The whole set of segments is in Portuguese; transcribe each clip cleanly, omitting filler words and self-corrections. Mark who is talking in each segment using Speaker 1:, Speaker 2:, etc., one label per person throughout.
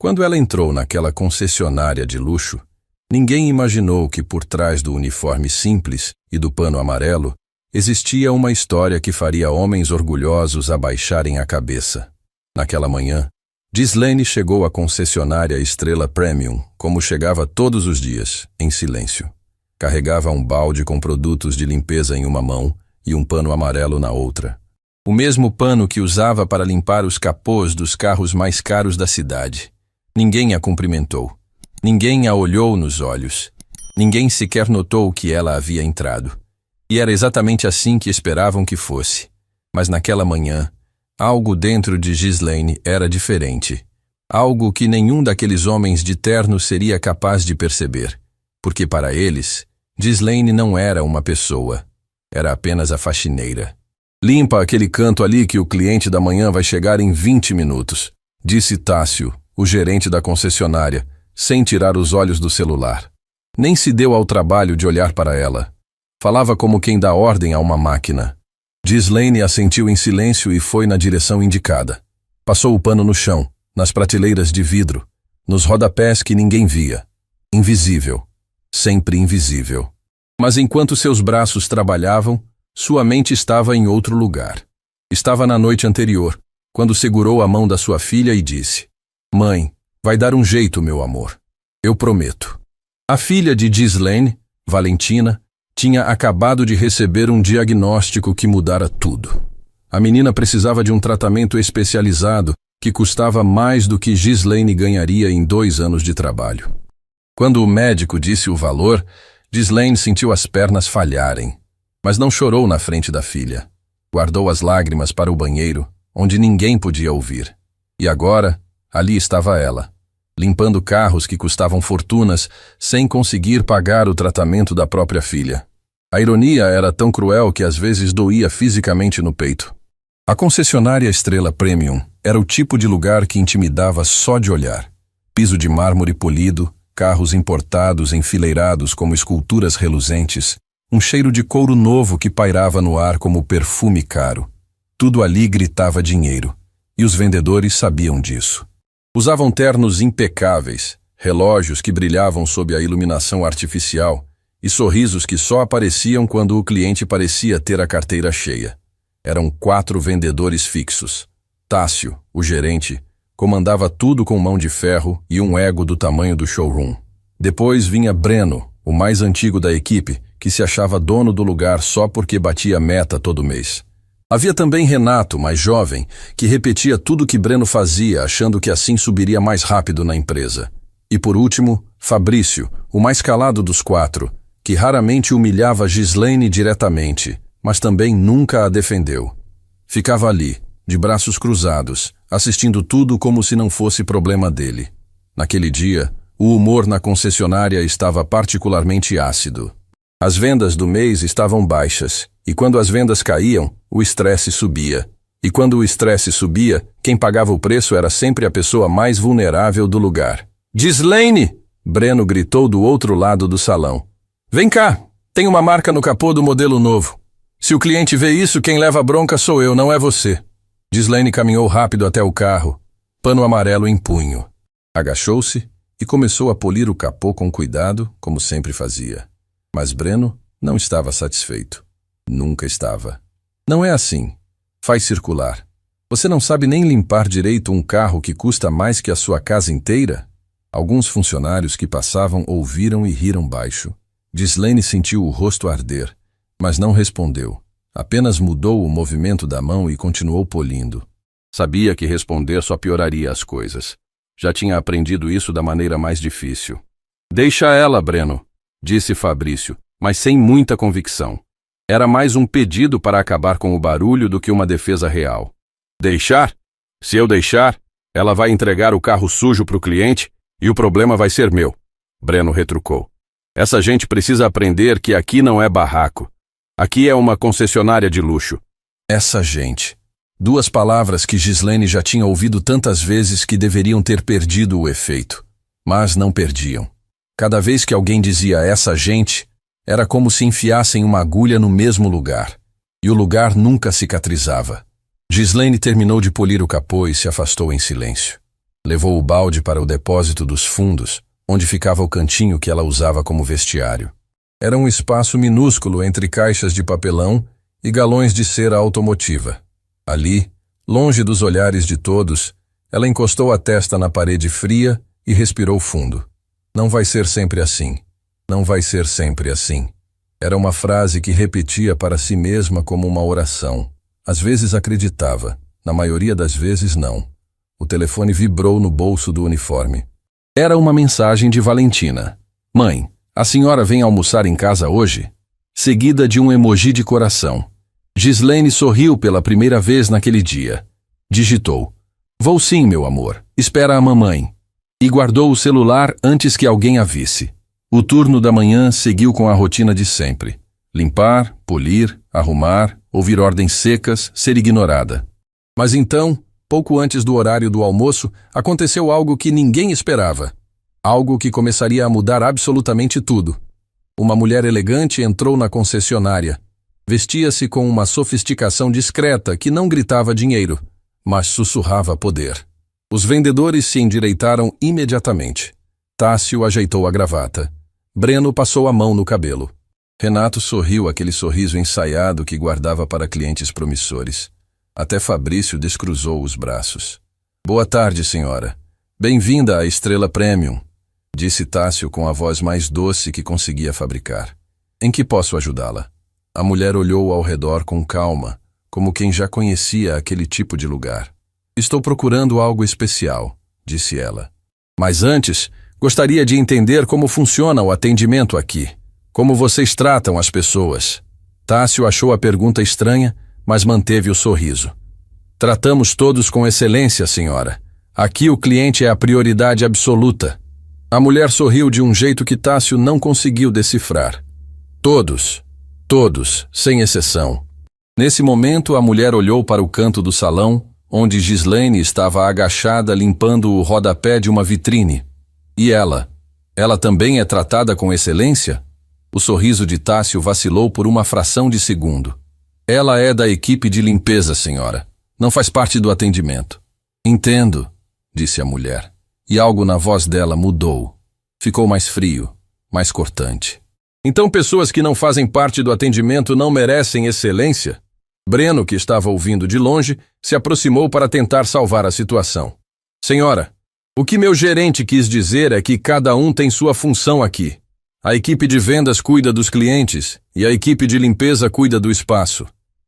Speaker 1: Quando ela entrou naquela concessionária de luxo, ninguém imaginou que por trás do uniforme simples e do pano amarelo existia uma história que faria homens orgulhosos abaixarem a cabeça. Naquela manhã, Ghislaine chegou à concessionária Estrela Premium, como chegava todos os dias, em silêncio. Carregava um balde com produtos de limpeza em uma mão e um pano amarelo na outra. O mesmo pano que usava para limpar os capôs dos carros mais caros da cidade. Ninguém a cumprimentou. Ninguém a olhou nos olhos. Ninguém sequer notou que ela havia entrado. E era exatamente assim que esperavam que fosse. Mas naquela manhã, algo dentro de Ghislaine era diferente. Algo que nenhum daqueles homens de terno seria capaz de perceber. Porque para eles, Ghislaine não era uma pessoa. Era apenas a faxineira. "Limpa aquele canto ali que o cliente da manhã vai chegar em 20 minutos", disse Tássio, o gerente da concessionária, sem tirar os olhos do celular. Nem se deu ao trabalho de olhar para ela. Falava como quem dá ordem a uma máquina. Ghislaine assentiu em silêncio e foi na direção indicada. Passou o pano no chão, nas prateleiras de vidro, nos rodapés que ninguém via. Invisível. Sempre invisível. Mas enquanto seus braços trabalhavam, sua mente estava em outro lugar. Estava na noite anterior, quando segurou a mão da sua filha e disse: "Mãe, vai dar um jeito, meu amor. Eu prometo." A filha de Ghislaine, Valentina, tinha acabado de receber um diagnóstico que mudara tudo. A menina precisava de um tratamento especializado que custava mais do que Ghislaine ganharia em 2 anos de trabalho. Quando o médico disse o valor, Ghislaine sentiu as pernas falharem, mas não chorou na frente da filha. Guardou as lágrimas para o banheiro, onde ninguém podia ouvir. E agora, ali estava ela, limpando carros que custavam fortunas, sem conseguir pagar o tratamento da própria filha. A ironia era tão cruel que às vezes doía fisicamente no peito. A concessionária Estrela Premium era o tipo de lugar que intimidava só de olhar. Piso de mármore polido, carros importados enfileirados como esculturas reluzentes, um cheiro de couro novo que pairava no ar como perfume caro. Tudo ali gritava dinheiro, e os vendedores sabiam disso. Usavam ternos impecáveis, relógios que brilhavam sob a iluminação artificial e sorrisos que só apareciam quando o cliente parecia ter a carteira cheia. Eram 4 vendedores fixos. Tássio, o gerente, comandava tudo com mão de ferro e um ego do tamanho do showroom. Depois vinha Breno, o mais antigo da equipe, que se achava dono do lugar só porque batia meta todo mês. Havia também Renato, mais jovem, que repetia tudo que Breno fazia, achando que assim subiria mais rápido na empresa. E por último, Fabrício, o mais calado dos 4, que raramente humilhava Ghislaine diretamente, mas também nunca a defendeu. Ficava ali, de braços cruzados, assistindo tudo como se não fosse problema dele. Naquele dia, o humor na concessionária estava particularmente ácido. As vendas do mês estavam baixas, e quando as vendas caíam, o estresse subia. E quando o estresse subia, quem pagava o preço era sempre a pessoa mais vulnerável do lugar. "Ghislaine!" Breno gritou do outro lado do salão. "Vem cá, tem uma marca no capô do modelo novo. Se o cliente vê isso, quem leva a bronca sou eu, não é você." Ghislaine caminhou rápido até o carro, pano amarelo em punho. Agachou-se e começou a polir o capô com cuidado, como sempre fazia. Mas Breno não estava satisfeito. Nunca estava. "Não é assim. Faz circular. Você não sabe nem limpar direito um carro que custa mais que a sua casa inteira?" Alguns funcionários que passavam ouviram e riram baixo. Ghislaine sentiu o rosto arder, mas não respondeu. Apenas mudou o movimento da mão e continuou polindo. Sabia que responder só pioraria as coisas. Já tinha aprendido isso da maneira mais difícil. "Deixa ela, Breno", disse Fabrício, mas sem muita convicção. Era mais um pedido para acabar com o barulho do que uma defesa real. "Deixar? Se eu deixar, ela vai entregar o carro sujo para o cliente e o problema vai ser meu", Breno retrucou. "Essa gente precisa aprender que aqui não é barraco. Aqui é uma concessionária de luxo." Essa gente. 2 palavras que Ghislaine já tinha ouvido tantas vezes que deveriam ter perdido o efeito. Mas não perdiam. Cada vez que alguém dizia "essa gente", era como se enfiassem uma agulha no mesmo lugar. E o lugar nunca cicatrizava. Ghislaine terminou de polir o capô e se afastou em silêncio. Levou o balde para o depósito dos fundos, onde ficava o cantinho que ela usava como vestiário. Era um espaço minúsculo entre caixas de papelão e galões de cera automotiva. Ali, longe dos olhares de todos, ela encostou a testa na parede fria e respirou fundo. Não vai ser sempre assim. Não vai ser sempre assim. Era uma frase que repetia para si mesma como uma oração. Às vezes acreditava, na maioria das vezes não. O telefone vibrou no bolso do uniforme. Era uma mensagem de Valentina. Mãe, a senhora vem almoçar em casa hoje? Seguida de um emoji de coração. Gislaine sorriu pela primeira vez naquele dia. Digitou. Vou sim, meu amor. Espera a mamãe. E guardou o celular antes que alguém a visse. O turno da manhã seguiu com a rotina de sempre. Limpar, polir, arrumar, ouvir ordens secas, ser ignorada. Mas então, pouco antes do horário do almoço, aconteceu algo que ninguém esperava. Algo que começaria a mudar absolutamente tudo. Uma mulher elegante entrou na concessionária. Vestia-se com uma sofisticação discreta que não gritava dinheiro, mas sussurrava poder. Os vendedores se endireitaram imediatamente. Tássio ajeitou a gravata. Breno passou a mão no cabelo. Renato sorriu aquele sorriso ensaiado que guardava para clientes promissores. Até Fabrício descruzou os braços. Boa tarde, senhora. Bem-vinda à Estrela Premium, disse Tássio com a voz mais doce que conseguia fabricar. Em que posso ajudá-la? A mulher olhou ao redor com calma, como quem já conhecia aquele tipo de lugar. Estou procurando algo especial, disse ela. Mas antes, gostaria de entender como funciona o atendimento aqui. Como vocês tratam as pessoas. Tássio achou a pergunta estranha, mas manteve o sorriso. Tratamos todos com excelência, senhora. Aqui o cliente é a prioridade absoluta. A mulher sorriu de um jeito que Tássio não conseguiu decifrar. Todos, sem exceção. Nesse momento, a mulher olhou para o canto do salão, onde Gislaine estava agachada limpando o rodapé de uma vitrine. E ela? Ela também é tratada com excelência? O sorriso de Tássio vacilou por uma fração de segundo. Ela é da equipe de limpeza, senhora. Não faz parte do atendimento. Entendo, disse a mulher. E algo na voz dela mudou. Ficou mais frio, mais cortante. Então pessoas que não fazem parte do atendimento não merecem excelência? Breno, que estava ouvindo de longe, se aproximou para tentar salvar a situação. Senhora, o que meu gerente quis dizer é que cada um tem sua função aqui. A equipe de vendas cuida dos clientes e a equipe de limpeza cuida do espaço.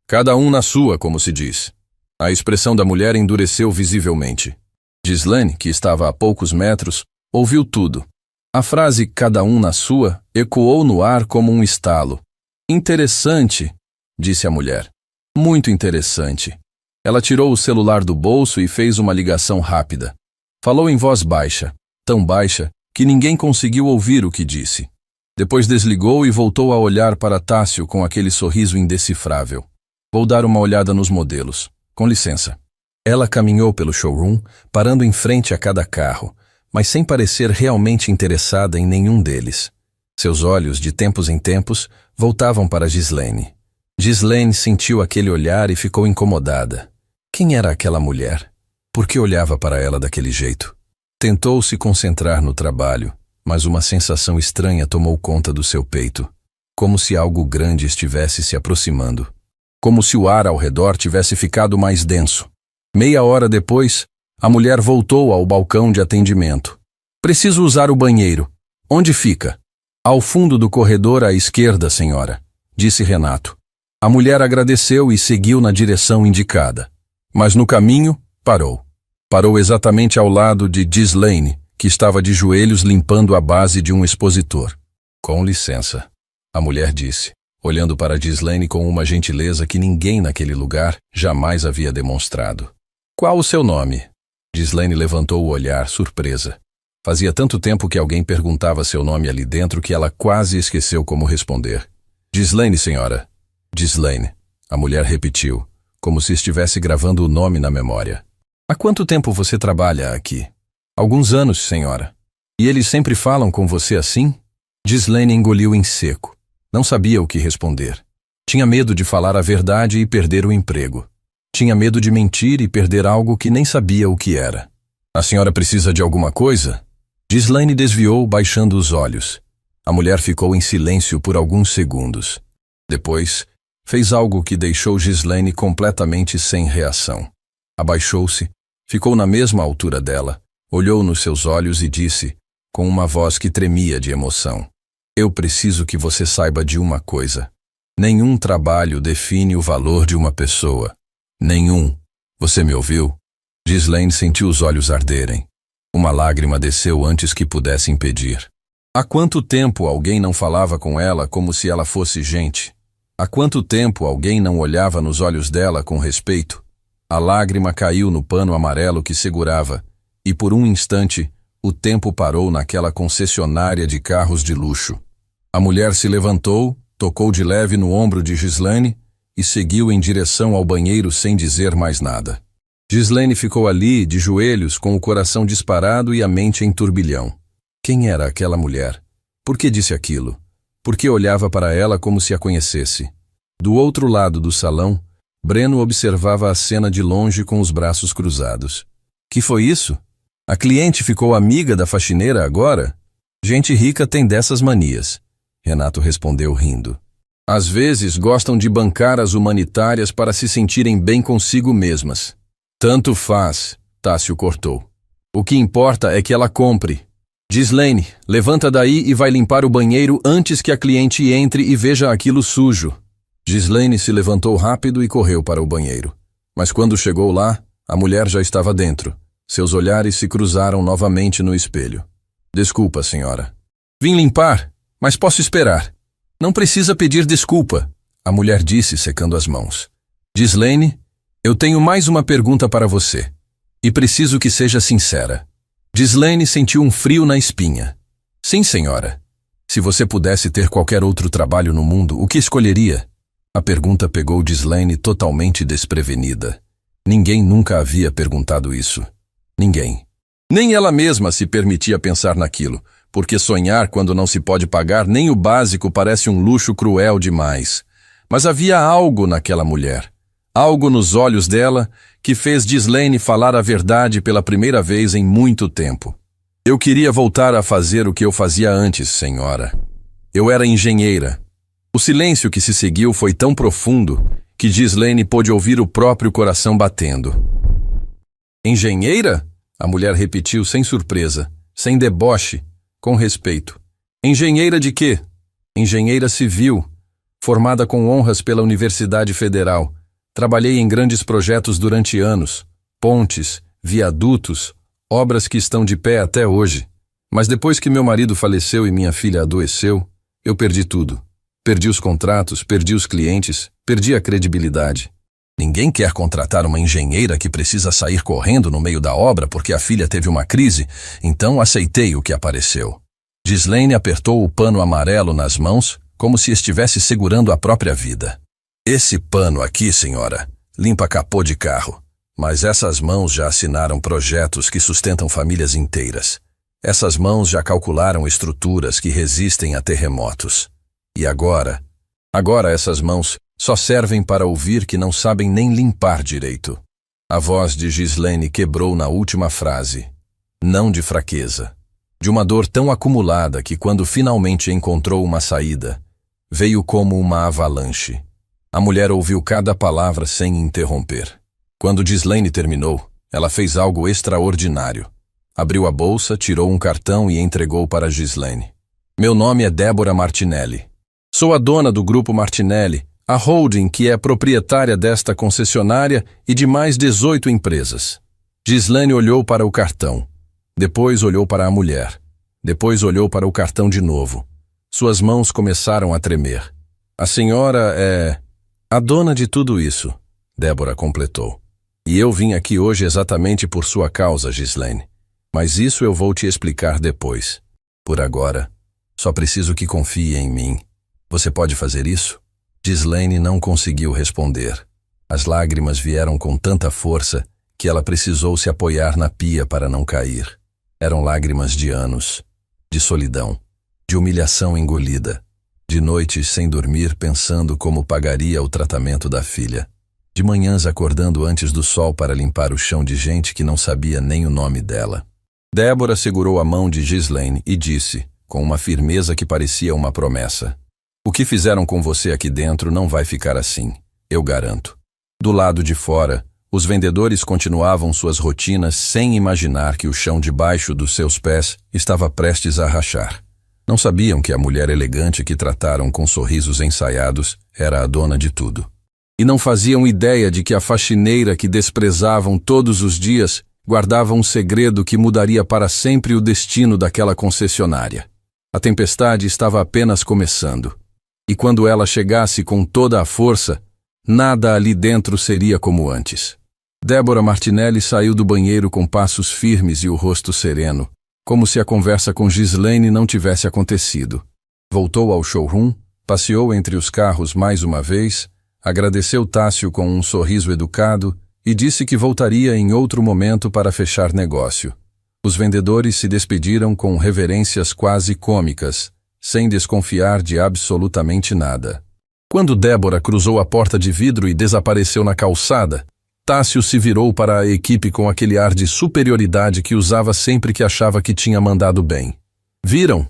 Speaker 1: Cada um na sua, como se diz. A expressão da mulher endureceu visivelmente. Gislaine, que estava a poucos metros, ouviu tudo. A frase "cada um na sua" ecoou no ar como um estalo. Interessante, disse a mulher. Muito interessante. Ela tirou o celular do bolso e fez uma ligação rápida. Falou em voz baixa, tão baixa que ninguém conseguiu ouvir o que disse. Depois desligou e voltou a olhar para Tássio com aquele sorriso indecifrável. Vou dar uma olhada nos modelos. Com licença. Ela caminhou pelo showroom, parando em frente a cada carro, mas sem parecer realmente interessada em nenhum deles. Seus olhos, de tempos em tempos, voltavam para Gislaine. Gislaine sentiu aquele olhar e ficou incomodada. Quem era aquela mulher? Por que olhava para ela daquele jeito? Tentou se concentrar no trabalho, mas uma sensação estranha tomou conta do seu peito, como se algo grande estivesse se aproximando. Como se o ar ao redor tivesse ficado mais denso. Meia hora depois, a mulher voltou ao balcão de atendimento. Preciso usar o banheiro. Onde fica? Ao fundo do corredor à esquerda, senhora, disse Renato. A mulher agradeceu e seguiu na direção indicada. Mas no caminho, parou. Parou exatamente ao lado de Gislaine, que estava de joelhos limpando a base de um expositor. Com licença, a mulher disse, olhando para Gislaine com uma gentileza que ninguém naquele lugar jamais havia demonstrado. Qual o seu nome? Gislaine levantou o olhar, surpresa. Fazia tanto tempo que alguém perguntava seu nome ali dentro que ela quase esqueceu como responder. Gislaine, senhora. Gislaine. A mulher repetiu, como se estivesse gravando o nome na memória. Há quanto tempo você trabalha aqui? Alguns anos, senhora. E eles sempre falam com você assim? Gislaine engoliu em seco. Não sabia o que responder. Tinha medo de falar a verdade e perder o emprego. Tinha medo de mentir e perder algo que nem sabia o que era. A senhora precisa de alguma coisa? Ghislaine desviou, baixando os olhos. A mulher ficou em silêncio por alguns segundos. Depois, fez algo que deixou Ghislaine completamente sem reação. Abaixou-se, ficou na mesma altura dela, olhou nos seus olhos e disse, com uma voz que tremia de emoção: Eu preciso que você saiba de uma coisa. Nenhum trabalho define o valor de uma pessoa. Nenhum. Você me ouviu? Ghislaine sentiu os olhos arderem. Uma lágrima desceu antes que pudesse impedir. Há quanto tempo alguém não falava com ela como se ela fosse gente? Há quanto tempo alguém não olhava nos olhos dela com respeito? A lágrima caiu no pano amarelo que segurava, e por um instante, o tempo parou naquela concessionária de carros de luxo. A mulher se levantou, tocou de leve no ombro de Ghislaine e seguiu em direção ao banheiro sem dizer mais nada. Ghislaine ficou ali, de joelhos, com o coração disparado e a mente em turbilhão. Quem era aquela mulher? Por que disse aquilo? Por que olhava para ela como se a conhecesse? Do outro lado do salão, Breno observava a cena de longe com os braços cruzados. Que foi isso? A cliente ficou amiga da faxineira agora? Gente rica tem dessas manias. Renato respondeu rindo. Às vezes gostam de bancar as humanitárias para se sentirem bem consigo mesmas. Tanto faz, Tássio cortou. O que importa é que ela compre. Ghislaine, levanta daí e vai limpar o banheiro antes que a cliente entre e veja aquilo sujo. Ghislaine se levantou rápido e correu para o banheiro. Mas quando chegou lá, a mulher já estava dentro. Seus olhares se cruzaram novamente no espelho. Desculpa, senhora. Vim limpar, mas posso esperar. Não precisa pedir desculpa, a mulher disse secando as mãos. Ghislaine, eu tenho mais uma pergunta para você. E preciso que seja sincera. Ghislaine sentiu um frio na espinha. Sim, senhora. Se você pudesse ter qualquer outro trabalho no mundo, o que escolheria? A pergunta pegou Ghislaine totalmente desprevenida. Ninguém nunca havia perguntado isso. Ninguém. Nem ela mesma se permitia pensar naquilo, porque sonhar quando não se pode pagar nem o básico parece um luxo cruel demais. Mas havia algo naquela mulher. Algo nos olhos dela que fez Ghislaine falar a verdade pela primeira vez em muito tempo. Eu queria voltar a fazer o que eu fazia antes, senhora. Eu era engenheira. O silêncio que se seguiu foi tão profundo que Ghislaine pôde ouvir o próprio coração batendo. Engenheira? A mulher repetiu sem surpresa, sem deboche, com respeito. Engenheira de quê? Engenheira civil, formada com honras pela Universidade Federal. Trabalhei em grandes projetos durante anos, pontes, viadutos, obras que estão de pé até hoje. Mas depois que meu marido faleceu e minha filha adoeceu, eu perdi tudo. Perdi os contratos, perdi os clientes, perdi a credibilidade. Ninguém quer contratar uma engenheira que precisa sair correndo no meio da obra porque a filha teve uma crise, então aceitei o que apareceu. Ghislaine apertou o pano amarelo nas mãos, como se estivesse segurando a própria vida. Esse pano aqui, senhora, limpa capô de carro. Mas essas mãos já assinaram projetos que sustentam famílias inteiras. Essas mãos já calcularam estruturas que resistem a terremotos. E agora essas mãos só servem para ouvir que não sabem nem limpar direito. A voz de Ghislaine quebrou na última frase. Não de fraqueza. De uma dor tão acumulada que quando finalmente encontrou uma saída, veio como uma avalanche. A mulher ouviu cada palavra sem interromper. Quando Ghislaine terminou, ela fez algo extraordinário. Abriu a bolsa, tirou um cartão e entregou para Ghislaine. Meu nome é Débora Martinelli. Sou a dona do Grupo Martinelli, a holding que é proprietária desta concessionária e de mais 18 empresas. Ghislaine olhou para o cartão. Depois olhou para a mulher. Depois olhou para o cartão de novo. Suas mãos começaram a tremer. A senhora é a dona de tudo isso, Débora completou. E eu vim aqui hoje exatamente por sua causa, Ghislaine. Mas isso eu vou te explicar depois. Por agora, só preciso que confie em mim. Você pode fazer isso? Ghislaine não conseguiu responder. As lágrimas vieram com tanta força que ela precisou se apoiar na pia para não cair. Eram lágrimas de anos, de solidão, de humilhação engolida, de noites sem dormir pensando como pagaria o tratamento da filha. de manhãs acordando antes do sol para limpar o chão de gente que não sabia nem o nome dela. Débora segurou a mão de Ghislaine e disse, com uma firmeza que parecia uma promessa: "O que fizeram com você aqui dentro não vai ficar assim, eu garanto." Do lado de fora, os vendedores continuavam suas rotinas sem imaginar que o chão debaixo dos seus pés estava prestes a rachar. Não sabiam que a mulher elegante que trataram com sorrisos ensaiados era a dona de tudo. E não faziam ideia de que a faxineira que desprezavam todos os dias guardava um segredo que mudaria para sempre o destino daquela concessionária. A tempestade estava apenas começando. E quando ela chegasse com toda a força, nada ali dentro seria como antes. Débora Martinelli saiu do banheiro com passos firmes e o rosto sereno, como se a conversa com Ghislaine não tivesse acontecido. Voltou ao showroom, passeou entre os carros mais uma vez, agradeceu Tássio com um sorriso educado e disse que voltaria em outro momento para fechar negócio. Os vendedores se despediram com reverências quase cômicas, sem desconfiar de absolutamente nada. Quando Débora cruzou a porta de vidro e desapareceu na calçada, Tássio se virou para a equipe com aquele ar de superioridade que usava sempre que achava que tinha mandado bem. "Viram?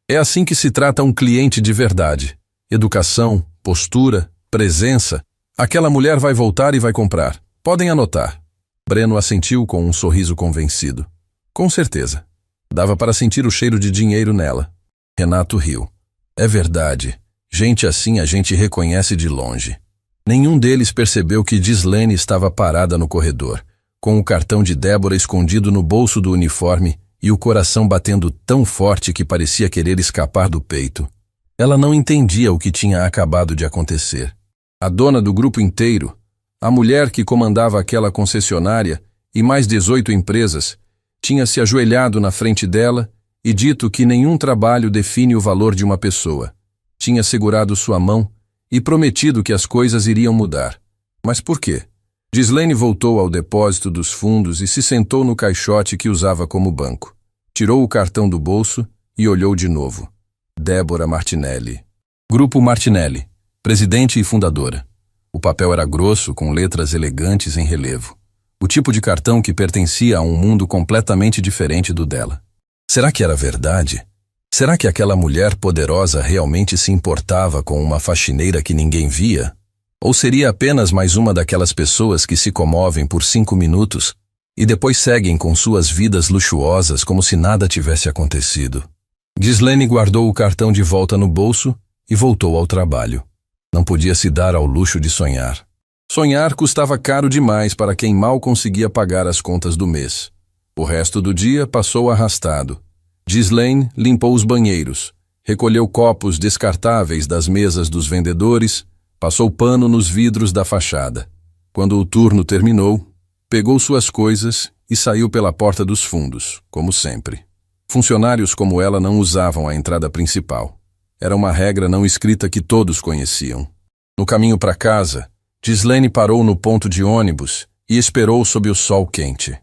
Speaker 1: É assim que se trata um cliente de verdade. Educação, postura, presença. Aquela mulher vai voltar e vai comprar. Podem anotar." Breno assentiu com um sorriso convencido. Com certeza. Dava para sentir o cheiro de dinheiro nela. Renato riu. "É verdade. Gente assim a gente reconhece de longe." Nenhum deles percebeu que Ghislaine estava parada no corredor, com o cartão de Débora escondido no bolso do uniforme e o coração batendo tão forte que parecia querer escapar do peito. Ela não entendia o que tinha acabado de acontecer. A dona do grupo inteiro, a mulher que comandava aquela concessionária e mais 18 empresas, tinha se ajoelhado na frente dela e dito que nenhum trabalho define o valor de uma pessoa. Tinha segurado sua mão e prometido que as coisas iriam mudar. Mas por quê? Ghislaine voltou ao depósito dos fundos e se sentou no caixote que usava como banco. Tirou o cartão do bolso e olhou de novo. Débora Martinelli. Grupo Martinelli, presidente e fundadora. O papel era grosso, com letras elegantes em relevo. O tipo de cartão que pertencia a um mundo completamente diferente do dela. Será que era verdade? Será que aquela mulher poderosa realmente se importava com uma faxineira que ninguém via? Ou seria apenas mais uma daquelas pessoas que se comovem por 5 minutos e depois seguem com suas vidas luxuosas como se nada tivesse acontecido? Ghislaine guardou o cartão de volta no bolso e voltou ao trabalho. Não podia se dar ao luxo de sonhar. Sonhar custava caro demais para quem mal conseguia pagar as contas do mês. O resto do dia passou arrastado. Ghislaine limpou os banheiros, recolheu copos descartáveis das mesas dos vendedores, passou pano nos vidros da fachada. Quando o turno terminou, pegou suas coisas e saiu pela porta dos fundos, como sempre. Funcionários como ela não usavam a entrada principal. Era uma regra não escrita que todos conheciam. No caminho para casa, Ghislaine parou no ponto de ônibus e esperou sob o sol quente.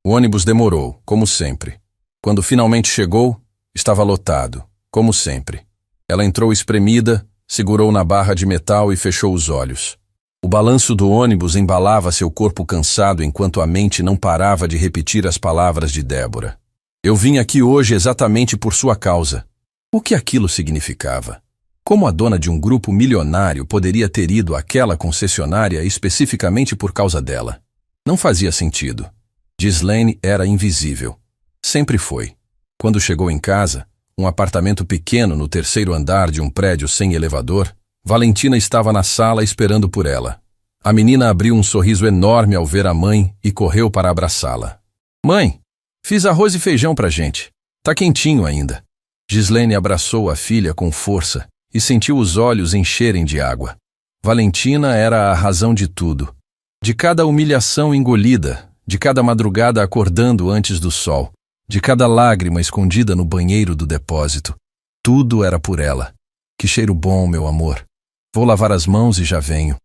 Speaker 1: O ônibus demorou, como sempre. Quando finalmente chegou, estava lotado, como sempre. Ela entrou espremida, segurou na barra de metal e fechou os olhos. O balanço do ônibus embalava seu corpo cansado enquanto a mente não parava de repetir as palavras de Débora. "Eu vim aqui hoje exatamente por sua causa." O que aquilo significava? Como a dona de um grupo milionário poderia ter ido àquela concessionária especificamente por causa dela? Não fazia sentido. Ghislaine era invisível. Sempre foi. Quando chegou em casa, um apartamento pequeno no 3º andar de um prédio sem elevador, Valentina estava na sala esperando por ela. A menina abriu um sorriso enorme ao ver a mãe e correu para abraçá-la. "Mãe, fiz arroz e feijão pra gente. Tá quentinho ainda." Ghislaine abraçou a filha com força e sentiu os olhos encherem de água. Valentina era a razão de tudo. De cada humilhação engolida, de cada madrugada acordando antes do sol, de cada lágrima escondida no banheiro do depósito. Tudo era por ela. "Que cheiro bom, meu amor. Vou lavar as mãos e já venho."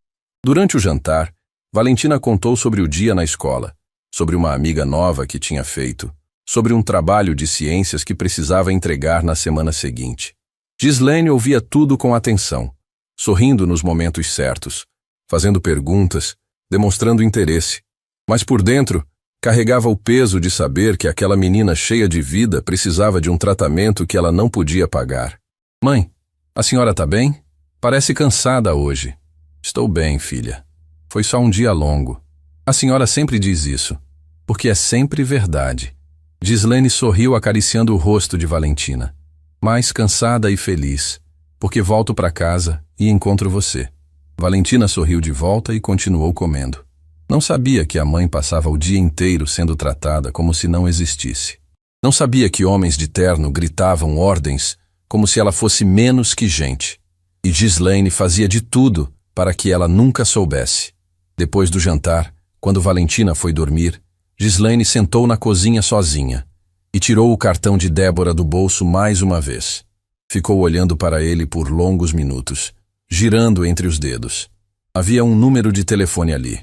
Speaker 1: Durante o jantar, Valentina contou sobre o dia na escola, sobre uma amiga nova que tinha feito, sobre um trabalho de ciências que precisava entregar na semana seguinte. Ghislaine ouvia tudo com atenção, sorrindo nos momentos certos, fazendo perguntas, demonstrando interesse. Mas por dentro, carregava o peso de saber que aquela menina cheia de vida precisava de um tratamento que ela não podia pagar. Mãe, a senhora tá bem? Parece cansada hoje. Estou bem, filha. Foi só um dia longo. A senhora sempre diz isso, porque é sempre verdade. Gislaine sorriu acariciando o rosto de Valentina. Mais cansada e feliz, porque volto para casa e encontro você. Valentina sorriu de volta e continuou comendo. Não sabia que a mãe passava o dia inteiro sendo tratada como se não existisse. Não sabia que homens de terno gritavam ordens como se ela fosse menos que gente. E Gislaine fazia de tudo para que ela nunca soubesse. Depois do jantar, quando Valentina foi dormir, Gislaine sentou na cozinha sozinha e tirou o cartão de Débora do bolso mais uma vez. Ficou olhando para ele por longos minutos, girando entre os dedos. Havia um número de telefone ali.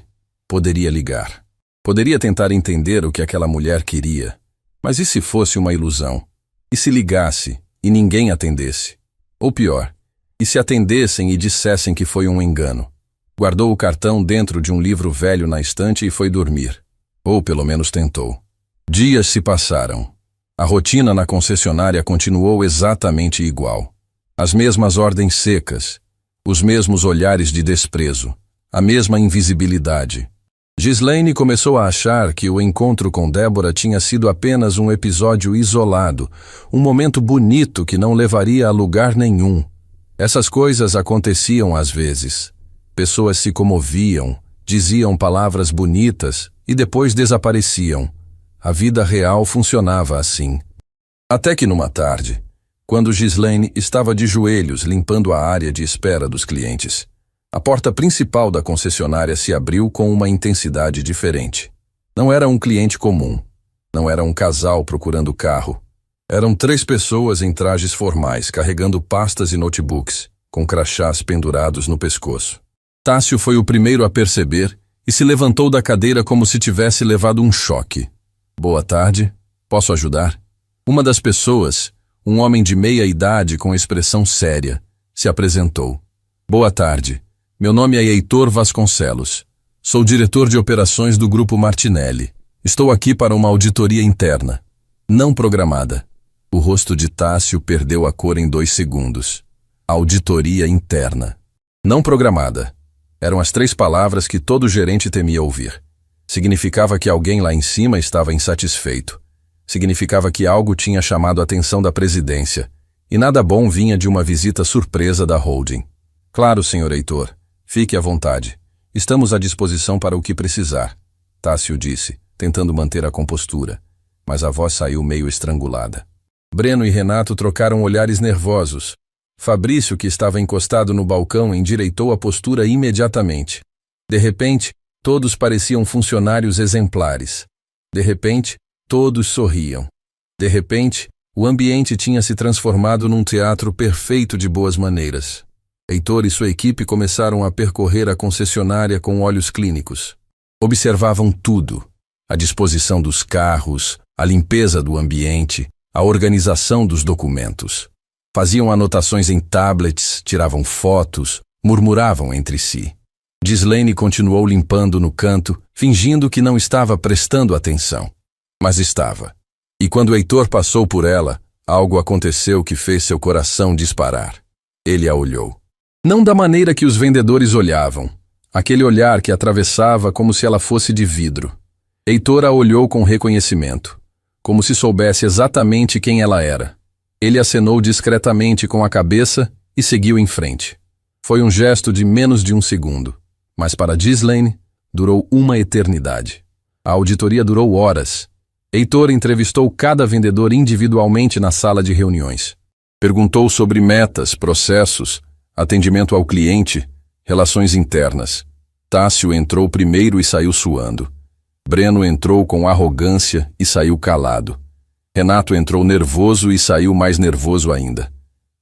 Speaker 1: Poderia ligar. Poderia tentar entender o que aquela mulher queria. Mas e se fosse uma ilusão? E se ligasse e ninguém atendesse? Ou pior, e se atendessem e dissessem que foi um engano? Guardou o cartão dentro de um livro velho na estante e foi dormir. Ou pelo menos tentou. Dias se passaram. A rotina na concessionária continuou exatamente igual. As mesmas ordens secas, os mesmos olhares de desprezo, a mesma invisibilidade. Gislaine começou a achar que o encontro com Débora tinha sido apenas um episódio isolado, um momento bonito que não levaria a lugar nenhum. Essas coisas aconteciam às vezes. Pessoas se comoviam, diziam palavras bonitas e depois desapareciam. A vida real funcionava assim. Até que numa tarde, quando Gislaine estava de joelhos limpando a área de espera dos clientes, a porta principal da concessionária se abriu com uma intensidade diferente. Não era um cliente comum. Não era um casal procurando carro. Eram 3 pessoas em trajes formais, carregando pastas e notebooks, com crachás pendurados no pescoço. Tássio foi o primeiro a perceber e se levantou da cadeira como se tivesse levado um choque. Boa tarde, posso ajudar? Uma das pessoas, um homem de meia idade com expressão séria, se apresentou. Boa tarde, meu nome é Heitor Vasconcelos. Sou diretor de operações do Grupo Martinelli. Estou aqui para uma auditoria interna, não programada. O rosto de Tássio perdeu a cor em 2 segundos. Auditoria interna. Não programada. Eram as 3 palavras que todo gerente temia ouvir. Significava que alguém lá em cima estava insatisfeito. Significava que algo tinha chamado a atenção da presidência, e nada bom vinha de uma visita surpresa da holding. Claro, senhor Heitor, fique à vontade. Estamos à disposição para o que precisar, Tássio disse, tentando manter a compostura, mas a voz saiu meio estrangulada. Breno e Renato trocaram olhares nervosos. Fabrício, que estava encostado no balcão, endireitou a postura imediatamente. De repente, todos pareciam funcionários exemplares. De repente, todos sorriam. De repente, o ambiente tinha se transformado num teatro perfeito de boas maneiras. Heitor e sua equipe começaram a percorrer a concessionária com olhos clínicos. Observavam tudo: a disposição dos carros, a limpeza do ambiente, a organização dos documentos. Faziam anotações em tablets, tiravam fotos, murmuravam entre si. Gislaine continuou limpando no canto, fingindo que não estava prestando atenção. Mas estava. E quando Heitor passou por ela, algo aconteceu que fez seu coração disparar. Ele a olhou. Não da maneira que os vendedores olhavam, aquele olhar que atravessava como se ela fosse de vidro. Heitor a olhou com reconhecimento, como se soubesse exatamente quem ela era. Ele acenou discretamente com a cabeça e seguiu em frente. Foi um gesto de menos de 1 segundo, mas para Gislaine durou uma eternidade. A auditoria durou horas. Heitor entrevistou cada vendedor individualmente na sala de reuniões. Perguntou sobre metas, processos, atendimento ao cliente, relações internas. Tássio entrou primeiro e saiu suando. Breno entrou com arrogância e saiu calado. Renato entrou nervoso e saiu mais nervoso ainda.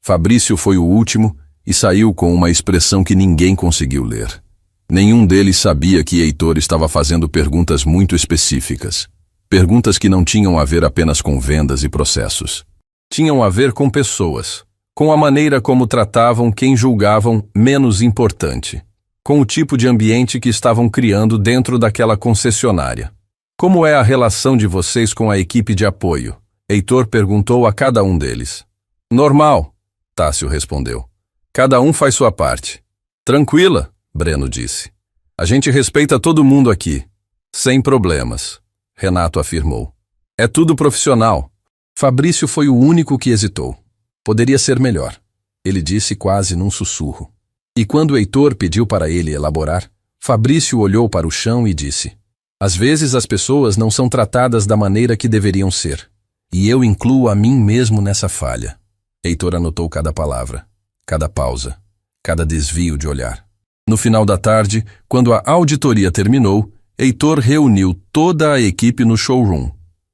Speaker 1: Fabrício foi o último e saiu com uma expressão que ninguém conseguiu ler. Nenhum deles sabia que Heitor estava fazendo perguntas muito específicas. Perguntas que não tinham a ver apenas com vendas e processos. Tinham a ver com pessoas, com a maneira como tratavam quem julgavam menos importante. com o tipo de ambiente que estavam criando dentro daquela concessionária. Como é a relação de vocês com a equipe de apoio? Heitor perguntou a cada um deles. Normal, Tássio respondeu. Cada um faz sua parte. Tranquila, Breno disse. A gente respeita todo mundo aqui. Sem problemas, Renato afirmou. É tudo profissional. Fabrício foi o único que hesitou. Poderia ser melhor, ele disse quase num sussurro. E quando Heitor pediu para ele elaborar, Fabrício olhou para o chão e disse: às vezes as pessoas não são tratadas da maneira que deveriam ser. E eu incluo a mim mesmo nessa falha. Heitor anotou cada palavra, cada pausa, cada desvio de olhar. No final da tarde, quando a auditoria terminou, Heitor reuniu toda a equipe no showroom.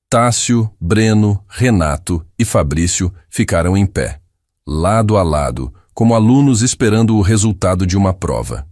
Speaker 1: Tássio, Breno, Renato e Fabrício ficaram em pé, lado a lado, como alunos esperando o resultado de uma prova.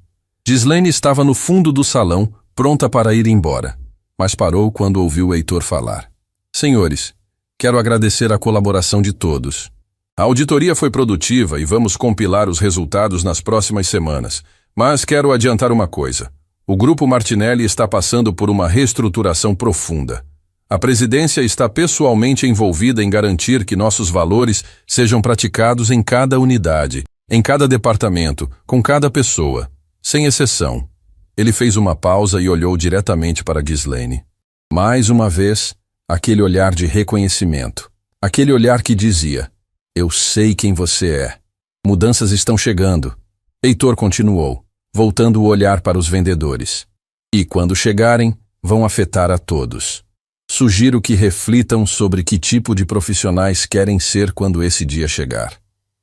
Speaker 1: Gislaine estava no fundo do salão, pronta para ir embora, mas parou quando ouviu Heitor falar. Senhores, quero agradecer a colaboração de todos. A auditoria foi produtiva e vamos compilar os resultados nas próximas semanas, mas quero adiantar uma coisa. O Grupo Martinelli está passando por uma reestruturação profunda. A presidência está pessoalmente envolvida em garantir que nossos valores sejam praticados em cada unidade, em cada departamento, com cada pessoa, sem exceção. Ele fez uma pausa e olhou diretamente para Gislaine. Mais uma vez, aquele olhar de reconhecimento. Aquele olhar que dizia: eu sei quem você é. Mudanças estão chegando. Heitor continuou, voltando o olhar para os vendedores. E quando chegarem, vão afetar a todos. Sugiro que reflitam sobre que tipo de profissionais querem ser quando esse dia chegar.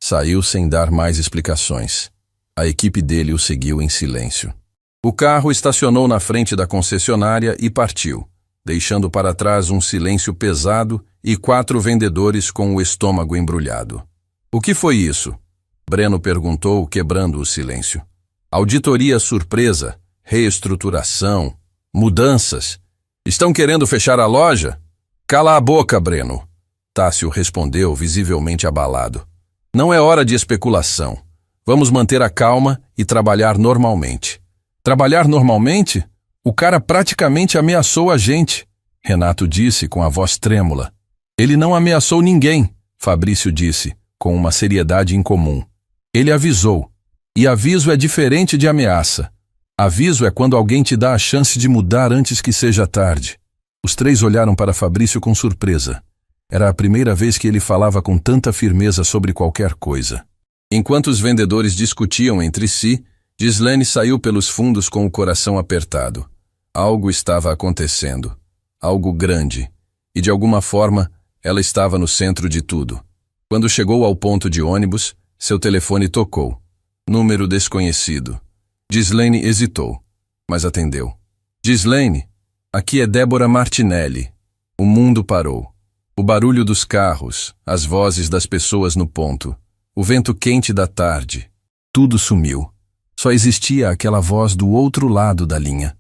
Speaker 1: Saiu sem dar mais explicações. A equipe dele o seguiu em silêncio. O carro estacionou na frente da concessionária e partiu, deixando para trás um silêncio pesado e 4 vendedores com o estômago embrulhado. O que foi isso? Breno perguntou, quebrando o silêncio. Auditoria surpresa, reestruturação, mudanças. Estão querendo fechar a loja? Cala a boca, Breno. Tássio respondeu, visivelmente abalado. Não é hora de especulação. Vamos manter a calma e trabalhar normalmente. Trabalhar normalmente? O cara praticamente ameaçou a gente, Renato disse com a voz trêmula. Ele não ameaçou ninguém, Fabrício disse, com uma seriedade incomum. Ele avisou. E aviso é diferente de ameaça. Aviso é quando alguém te dá a chance de mudar antes que seja tarde. Os 3 olharam para Fabrício com surpresa. Era a primeira vez que ele falava com tanta firmeza sobre qualquer coisa. Enquanto os vendedores discutiam entre si, Gislaine saiu pelos fundos com o coração apertado. Algo estava acontecendo. Algo grande. E de alguma forma, ela estava no centro de tudo. Quando chegou ao ponto de ônibus, seu telefone tocou. Número desconhecido. Gislaine hesitou, mas atendeu. Gislaine, aqui é Débora Martinelli. O mundo parou. O barulho dos carros, as vozes das pessoas no ponto, o vento quente da tarde. Tudo sumiu. Só existia aquela voz do outro lado da linha.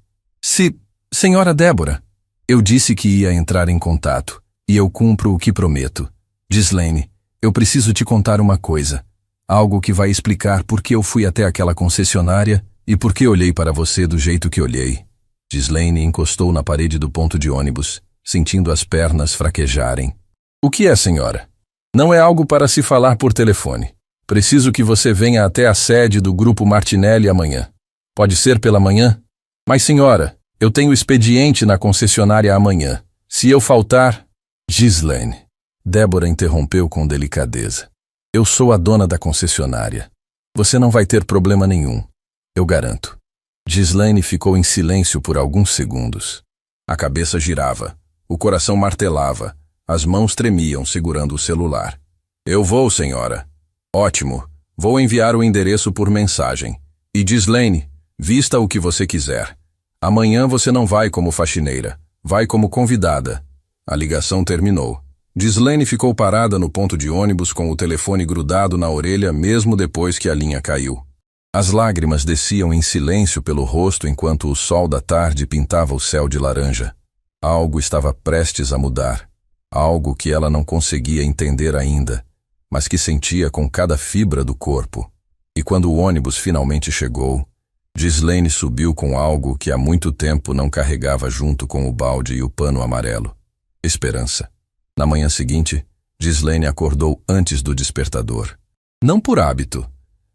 Speaker 1: Senhora Débora, eu disse que ia entrar em contato, e eu cumpro o que prometo. Gislaine, eu preciso te contar uma coisa. Algo que vai explicar por que eu fui até aquela concessionária e por que olhei para você do jeito que olhei. Gislaine encostou na parede do ponto de ônibus, sentindo as pernas fraquejarem. O que é, senhora? Não é algo para se falar por telefone. Preciso que você venha até a sede do Grupo Martinelli amanhã. Pode ser pela manhã? Mas, senhora, eu tenho expediente na concessionária amanhã. Se eu faltar... Gislaine. Débora interrompeu com delicadeza. Eu sou a dona da concessionária. Você não vai ter problema nenhum. Eu garanto. Gislaine ficou em silêncio por alguns segundos. A cabeça girava, o coração martelava, as mãos tremiam segurando o celular. Eu vou, senhora. Ótimo. Vou enviar o endereço por mensagem. E Gislaine, vista o que você quiser. Amanhã você não vai como faxineira, vai como convidada. A ligação terminou. Gislaine ficou parada no ponto de ônibus com o telefone grudado na orelha mesmo depois que a linha caiu. As lágrimas desciam em silêncio pelo rosto enquanto o sol da tarde pintava o céu de laranja. Algo estava prestes a mudar. Algo que ela não conseguia entender ainda, mas que sentia com cada fibra do corpo. E quando o ônibus finalmente chegou, Ghislaine subiu com algo que há muito tempo não carregava junto com o balde e o pano amarelo. Esperança. Na manhã seguinte, Ghislaine acordou antes do despertador. Não por hábito,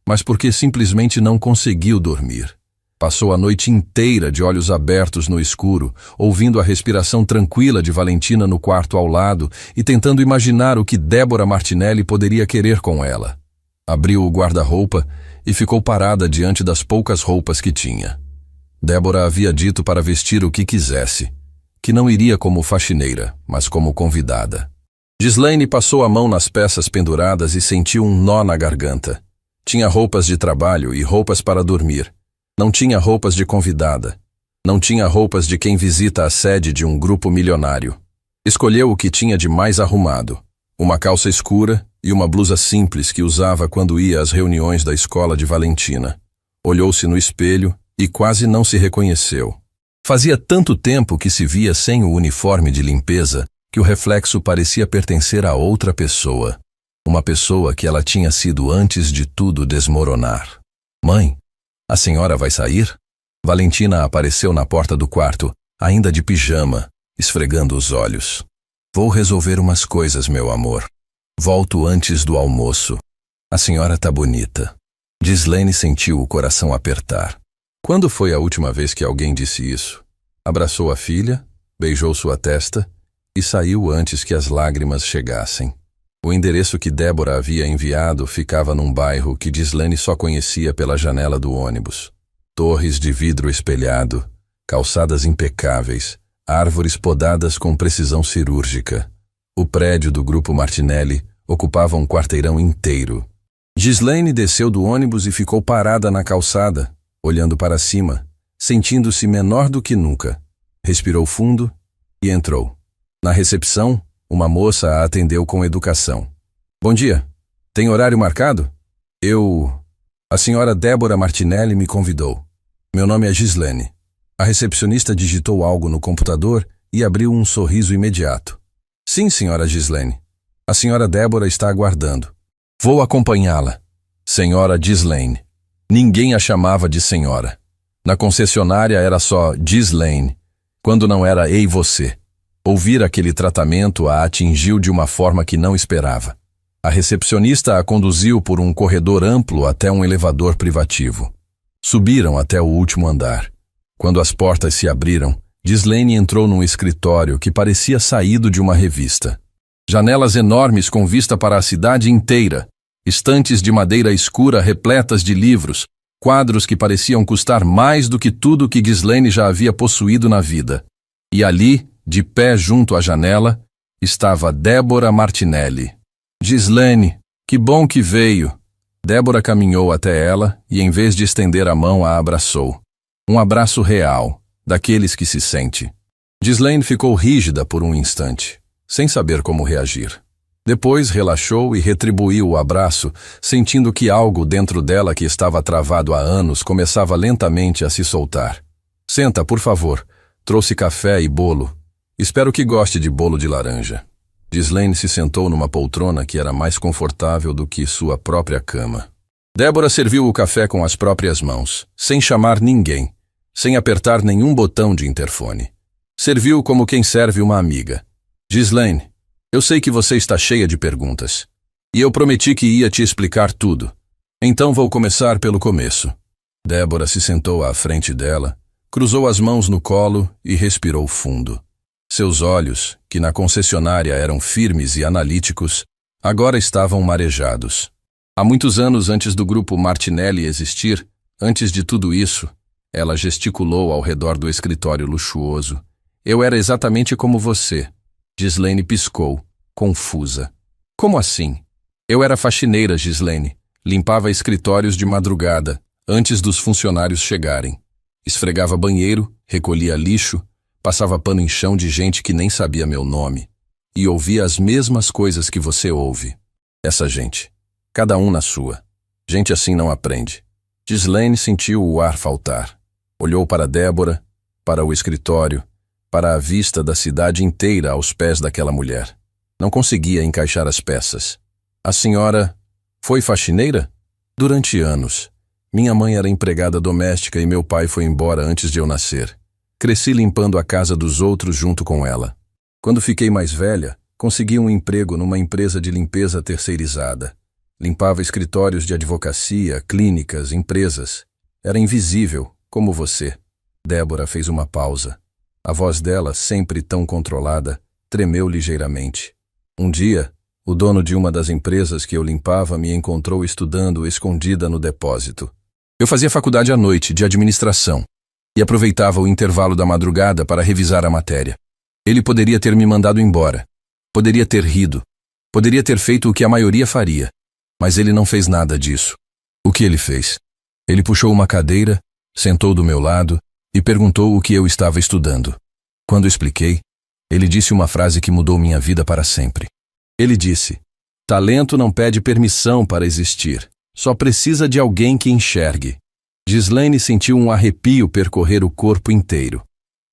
Speaker 1: mas porque simplesmente não conseguiu dormir. Passou a noite inteira de olhos abertos no escuro, ouvindo a respiração tranquila de Valentina no quarto ao lado e tentando imaginar o que Débora Martinelli poderia querer com ela. Abriu o guarda-roupa e ficou parada diante das poucas roupas que tinha. Débora havia dito para vestir o que quisesse, que não iria como faxineira, mas como convidada. Ghislaine passou a mão nas peças penduradas e sentiu um nó na garganta. Tinha roupas de trabalho e roupas para dormir. Não tinha roupas de convidada. Não tinha roupas de quem visita a sede de um grupo milionário. Escolheu o que tinha de mais arrumado: uma calça escura e uma blusa simples que usava quando ia às reuniões da escola de Valentina. Olhou-se no espelho e quase não se reconheceu. Fazia tanto tempo que se via sem o uniforme de limpeza que o reflexo parecia pertencer a outra pessoa. Uma pessoa que ela tinha sido antes de tudo desmoronar. Mãe, a senhora vai sair? Valentina apareceu na porta do quarto, ainda de pijama, esfregando os olhos. Vou resolver umas coisas, meu amor. Volto antes do almoço. A senhora tá bonita. Ghislaine sentiu o coração apertar. Quando foi a última vez que alguém disse isso? Abraçou a filha, beijou sua testa e saiu antes que as lágrimas chegassem. O endereço que Débora havia enviado ficava num bairro que Ghislaine só conhecia pela janela do ônibus. Torres de vidro espelhado, calçadas impecáveis, árvores podadas com precisão cirúrgica. O prédio do grupo Martinelli ocupava um quarteirão inteiro. Ghislaine desceu do ônibus e ficou parada na calçada, olhando para cima, sentindo-se menor do que nunca. Respirou fundo e entrou. Na recepção, uma moça a atendeu com educação. Bom dia. Tem horário marcado? A senhora Débora Martinelli me convidou. Meu nome é Ghislaine. A recepcionista digitou algo no computador e abriu um sorriso imediato. Sim, senhora Ghislaine. A senhora Débora está aguardando. Vou acompanhá-la. Senhora Ghislaine. Ninguém a chamava de senhora. Na concessionária era só Ghislaine, quando não era ei você. Ouvir aquele tratamento a atingiu de uma forma que não esperava. A recepcionista a conduziu por um corredor amplo até um elevador privativo. Subiram até o último andar. Quando as portas se abriram, Ghislaine entrou num escritório que parecia saído de uma revista. Janelas enormes com vista para a cidade inteira, estantes de madeira escura repletas de livros, quadros que pareciam custar mais do que tudo que Ghislaine já havia possuído na vida. E ali, de pé junto à janela, estava Débora Martinelli. Ghislaine, que bom que veio. Débora caminhou até ela e, em vez de estender a mão, a abraçou. Um abraço real, daqueles que se sente. Ghislaine ficou rígida por um instante, sem saber como reagir. Depois relaxou e retribuiu o abraço, sentindo que algo dentro dela que estava travado há anos começava lentamente a se soltar. Senta, por favor. Trouxe café e bolo. Espero que goste de bolo de laranja. Ghislaine se sentou numa poltrona que era mais confortável do que sua própria cama. Débora serviu o café com as próprias mãos, sem chamar ninguém, sem apertar nenhum botão de interfone. Serviu como quem serve uma amiga. Ghislaine, eu sei que você está cheia de perguntas. E eu prometi que ia te explicar tudo. Então vou começar pelo começo. Débora se sentou à frente dela, cruzou as mãos no colo e respirou fundo. Seus olhos, que na concessionária eram firmes e analíticos, agora estavam marejados. Há muitos anos antes do grupo Martinelli existir, antes de tudo isso, ela gesticulou ao redor do escritório luxuoso. Eu era exatamente como você. Ghislaine piscou, confusa. Como assim? Eu era faxineira, Ghislaine. Limpava escritórios de madrugada, antes dos funcionários chegarem. Esfregava banheiro, recolhia lixo, passava pano em chão de gente que nem sabia meu nome. E ouvia as mesmas coisas que você ouve. Essa gente. Cada um na sua. Gente assim não aprende. Ghislaine sentiu o ar faltar. Olhou para Débora, para o escritório, para a vista da cidade inteira aos pés daquela mulher. Não conseguia encaixar as peças. A senhora foi faxineira? Durante anos. Minha mãe era empregada doméstica e meu pai foi embora antes de eu nascer. Cresci limpando a casa dos outros junto com ela. Quando fiquei mais velha, consegui um emprego numa empresa de limpeza terceirizada. Limpava escritórios de advocacia, clínicas, empresas. Era invisível, como você. Débora fez uma pausa. A voz dela, sempre tão controlada, tremeu ligeiramente. Um dia, o dono de uma das empresas que eu limpava me encontrou estudando escondida no depósito. Eu fazia faculdade à noite, de administração, e aproveitava o intervalo da madrugada para revisar a matéria. Ele poderia ter me mandado embora. Poderia ter rido. Poderia ter feito o que a maioria faria. Mas ele não fez nada disso. O que ele fez? Ele puxou uma cadeira, sentou do meu lado e perguntou o que eu estava estudando. Quando expliquei, ele disse uma frase que mudou minha vida para sempre. Ele disse: talento não pede permissão para existir. Só precisa de alguém que enxergue. Ghislaine sentiu um arrepio percorrer o corpo inteiro.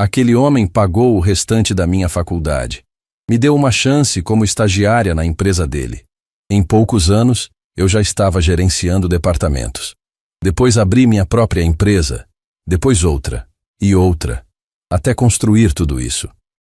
Speaker 1: Aquele homem pagou o restante da minha faculdade. Me deu uma chance como estagiária na empresa dele. Em poucos anos, eu já estava gerenciando departamentos. Depois abri minha própria empresa, depois outra, e outra, até construir tudo isso.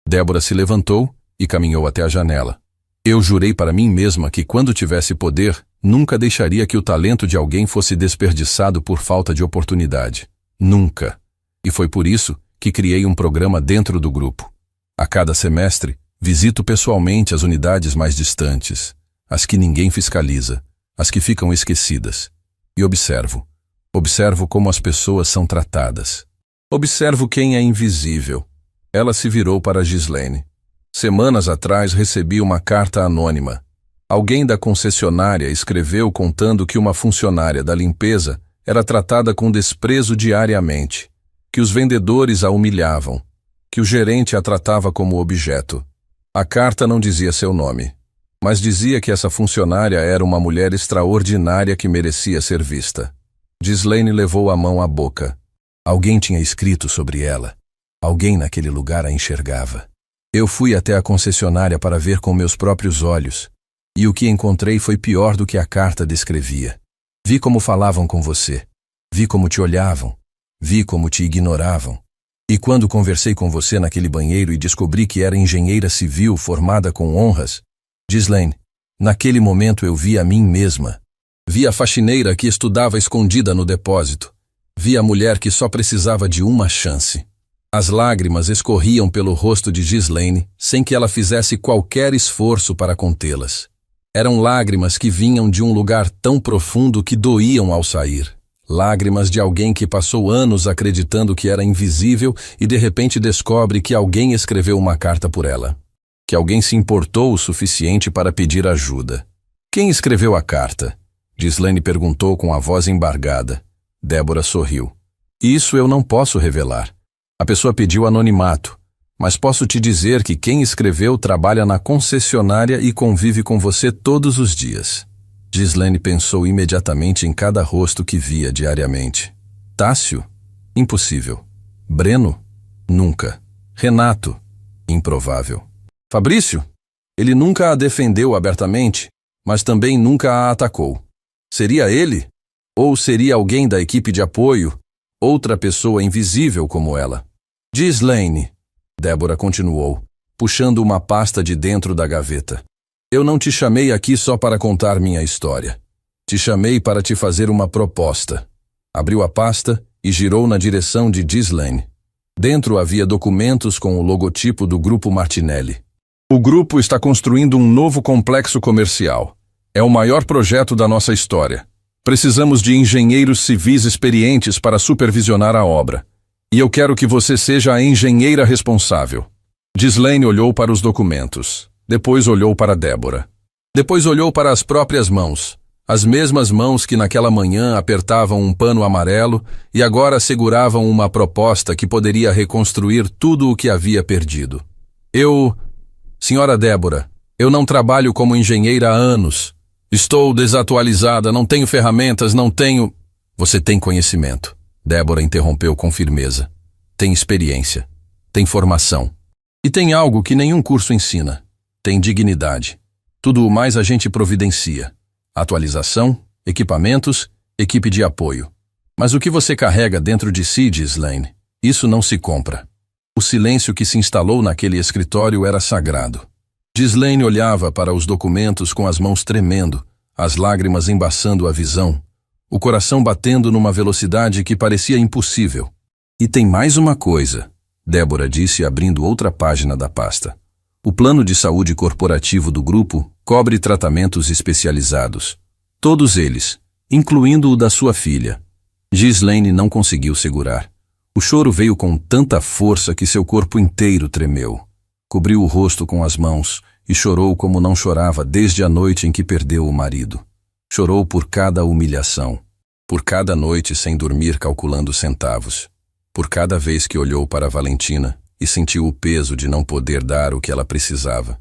Speaker 1: Débora se levantou e caminhou até a janela. Eu jurei para mim mesma que quando tivesse poder, nunca deixaria que o talento de alguém fosse desperdiçado por falta de oportunidade. Nunca. E foi por isso que criei um programa dentro do grupo. A cada semestre, visito pessoalmente as unidades mais distantes, as que ninguém fiscaliza, as que ficam esquecidas. E observo. Observo como as pessoas são tratadas. Observo quem é invisível. Ela se virou para Ghislaine. Semanas atrás recebi uma carta anônima. Alguém da concessionária escreveu contando que uma funcionária da limpeza era tratada com desprezo diariamente, que os vendedores a humilhavam, que o gerente a tratava como objeto. A carta não dizia seu nome, mas dizia que essa funcionária era uma mulher extraordinária que merecia ser vista. Ghislaine levou a mão à boca. Alguém tinha escrito sobre ela. Alguém naquele lugar a enxergava. Eu fui até a concessionária para ver com meus próprios olhos, e o que encontrei foi pior do que a carta descrevia. Vi como falavam com você. Vi como te olhavam. Vi como te ignoravam. E quando conversei com você naquele banheiro e descobri que era engenheira civil formada com honras, Ghislaine, naquele momento eu vi a mim mesma. Vi a faxineira que estudava escondida no depósito. Vi a mulher que só precisava de uma chance. As lágrimas escorriam pelo rosto de Ghislaine sem que ela fizesse qualquer esforço para contê-las. Eram lágrimas que vinham de um lugar tão profundo que doíam ao sair. Lágrimas de alguém que passou anos acreditando que era invisível e de repente descobre que alguém escreveu uma carta por ela. Que alguém se importou o suficiente para pedir ajuda. Quem escreveu a carta? Ghislaine perguntou com a voz embargada. Débora sorriu. Isso eu não posso revelar. A pessoa pediu anonimato, mas posso te dizer que quem escreveu trabalha na concessionária e convive com você todos os dias. Ghislaine pensou imediatamente em cada rosto que via diariamente. Tássio? Impossível. Breno? Nunca. Renato? Improvável. Fabrício? Ele nunca a defendeu abertamente, mas também nunca a atacou. Seria ele? Ou seria alguém da equipe de apoio? Outra pessoa invisível como ela? Ghislaine, Débora continuou, puxando uma pasta de dentro da gaveta. Eu não te chamei aqui só para contar minha história. Te chamei para te fazer uma proposta. Abriu a pasta e girou na direção de Ghislaine. Dentro havia documentos com o logotipo do Grupo Martinelli. O grupo está construindo um novo complexo comercial. É o maior projeto da nossa história. Precisamos de engenheiros civis experientes para supervisionar a obra. E eu quero que você seja a engenheira responsável. Ghislaine olhou para os documentos. Depois olhou para Débora. Depois olhou para as próprias mãos. As mesmas mãos que naquela manhã apertavam um pano amarelo e agora seguravam uma proposta que poderia reconstruir tudo o que havia perdido. Senhora Débora, eu não trabalho como engenheira há anos. Estou desatualizada, não tenho ferramentas, não tenho... Você tem conhecimento. Débora interrompeu com firmeza. Tem experiência. Tem formação. E tem algo que nenhum curso ensina. Tem dignidade. Tudo o mais a gente providencia. Atualização, equipamentos, equipe de apoio. Mas o que você carrega dentro de si, Ghislaine, isso não se compra. O silêncio que se instalou naquele escritório era sagrado. Ghislaine olhava para os documentos com as mãos tremendo, as lágrimas embaçando a visão, o coração batendo numa velocidade que parecia impossível. E tem mais uma coisa, Débora disse abrindo outra página da pasta. O plano de saúde corporativo do grupo cobre tratamentos especializados. Todos eles, incluindo o da sua filha. Ghislaine não conseguiu segurar. O choro veio com tanta força que seu corpo inteiro tremeu. Cobriu o rosto com as mãos e chorou como não chorava desde a noite em que perdeu o marido. Chorou por cada humilhação, por cada noite sem dormir calculando centavos, por cada vez que olhou para Valentina e sentiu o peso de não poder dar o que ela precisava.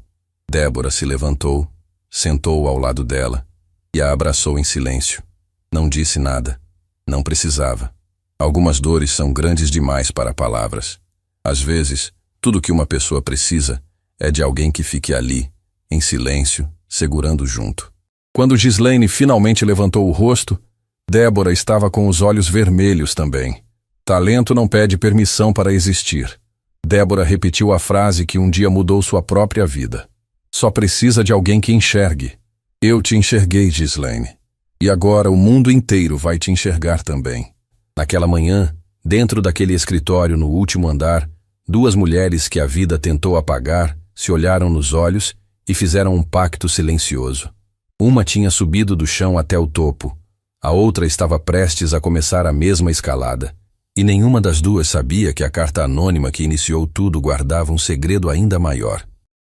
Speaker 1: Débora se levantou, sentou ao lado dela e a abraçou em silêncio. Não disse nada. Não precisava. Algumas dores são grandes demais para palavras. Às vezes, tudo que uma pessoa precisa é de alguém que fique ali, em silêncio, segurando junto. Quando Ghislaine finalmente levantou o rosto, Débora estava com os olhos vermelhos também. Talento não pede permissão para existir. Débora repetiu a frase que um dia mudou sua própria vida. Só precisa de alguém que enxergue. Eu te enxerguei, Ghislaine. E agora o mundo inteiro vai te enxergar também. Naquela manhã, dentro daquele escritório no último andar, duas mulheres que a vida tentou apagar se olharam nos olhos e fizeram um pacto silencioso. Uma tinha subido do chão até o topo, a outra estava prestes a começar a mesma escalada, e nenhuma das duas sabia que a carta anônima que iniciou tudo guardava um segredo ainda maior.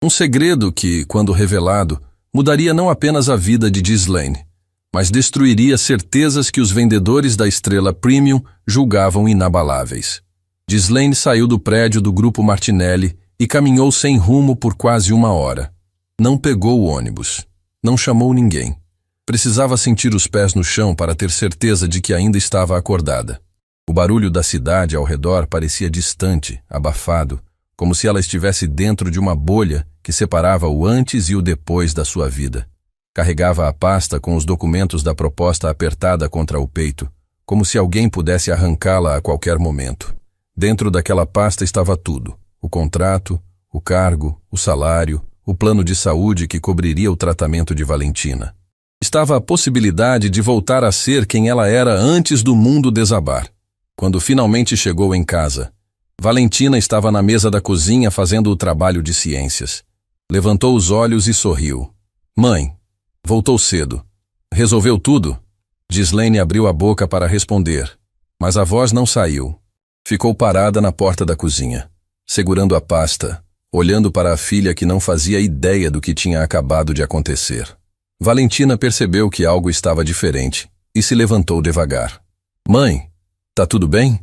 Speaker 1: Um segredo que, quando revelado, mudaria não apenas a vida de Ghislaine, mas destruiria certezas que os vendedores da Estrela Premium julgavam inabaláveis. Ghislaine saiu do prédio do Grupo Martinelli e caminhou sem rumo por quase 1 hora. Não pegou o ônibus. Não chamou ninguém. Precisava sentir os pés no chão para ter certeza de que ainda estava acordada. O barulho da cidade ao redor parecia distante, abafado, como se ela estivesse dentro de uma bolha que separava o antes e o depois da sua vida. Carregava a pasta com os documentos da proposta apertada contra o peito, como se alguém pudesse arrancá-la a qualquer momento. Dentro daquela pasta estava tudo: o contrato, o cargo, o salário, o plano de saúde que cobriria o tratamento de Valentina. Estava a possibilidade de voltar a ser quem ela era antes do mundo desabar. Quando finalmente chegou em casa, Valentina estava na mesa da cozinha fazendo o trabalho de ciências. Levantou os olhos e sorriu. Mãe, voltou cedo. Resolveu tudo? Ghislaine abriu a boca para responder, mas a voz não saiu. Ficou parada na porta da cozinha, segurando a pasta, olhando para a filha que não fazia ideia do que tinha acabado de acontecer. Valentina percebeu que algo estava diferente e se levantou devagar. Mãe, tá tudo bem?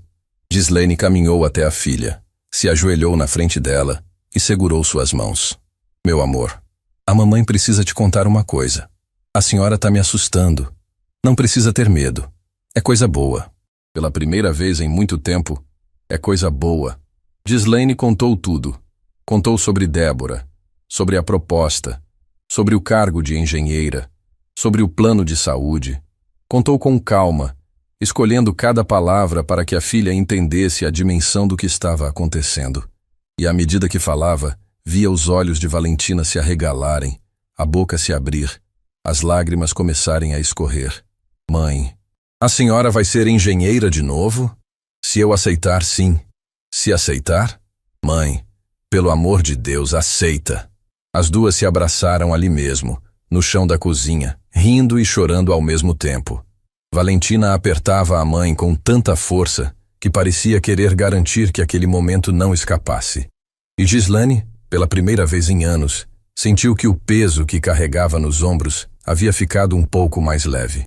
Speaker 1: Ghislaine caminhou até a filha, se ajoelhou na frente dela e segurou suas mãos. Meu amor, a mamãe precisa te contar uma coisa. A senhora tá me assustando. Não precisa ter medo. É coisa boa. Pela primeira vez em muito tempo, é coisa boa. Ghislaine contou tudo. Contou sobre Débora, sobre a proposta, sobre o cargo de engenheira, sobre o plano de saúde. Contou com calma, escolhendo cada palavra para que a filha entendesse a dimensão do que estava acontecendo. E à medida que falava, via os olhos de Valentina se arregalarem, a boca se abrir, as lágrimas começarem a escorrer. Mãe, a senhora vai ser engenheira de novo? Se eu aceitar, sim. Se aceitar? Mãe, pelo amor de Deus, aceita. As duas se abraçaram ali mesmo, no chão da cozinha, rindo e chorando ao mesmo tempo. Valentina apertava a mãe com tanta força que parecia querer garantir que aquele momento não escapasse. E Ghislaine, pela primeira vez em anos, sentiu que o peso que carregava nos ombros havia ficado um pouco mais leve.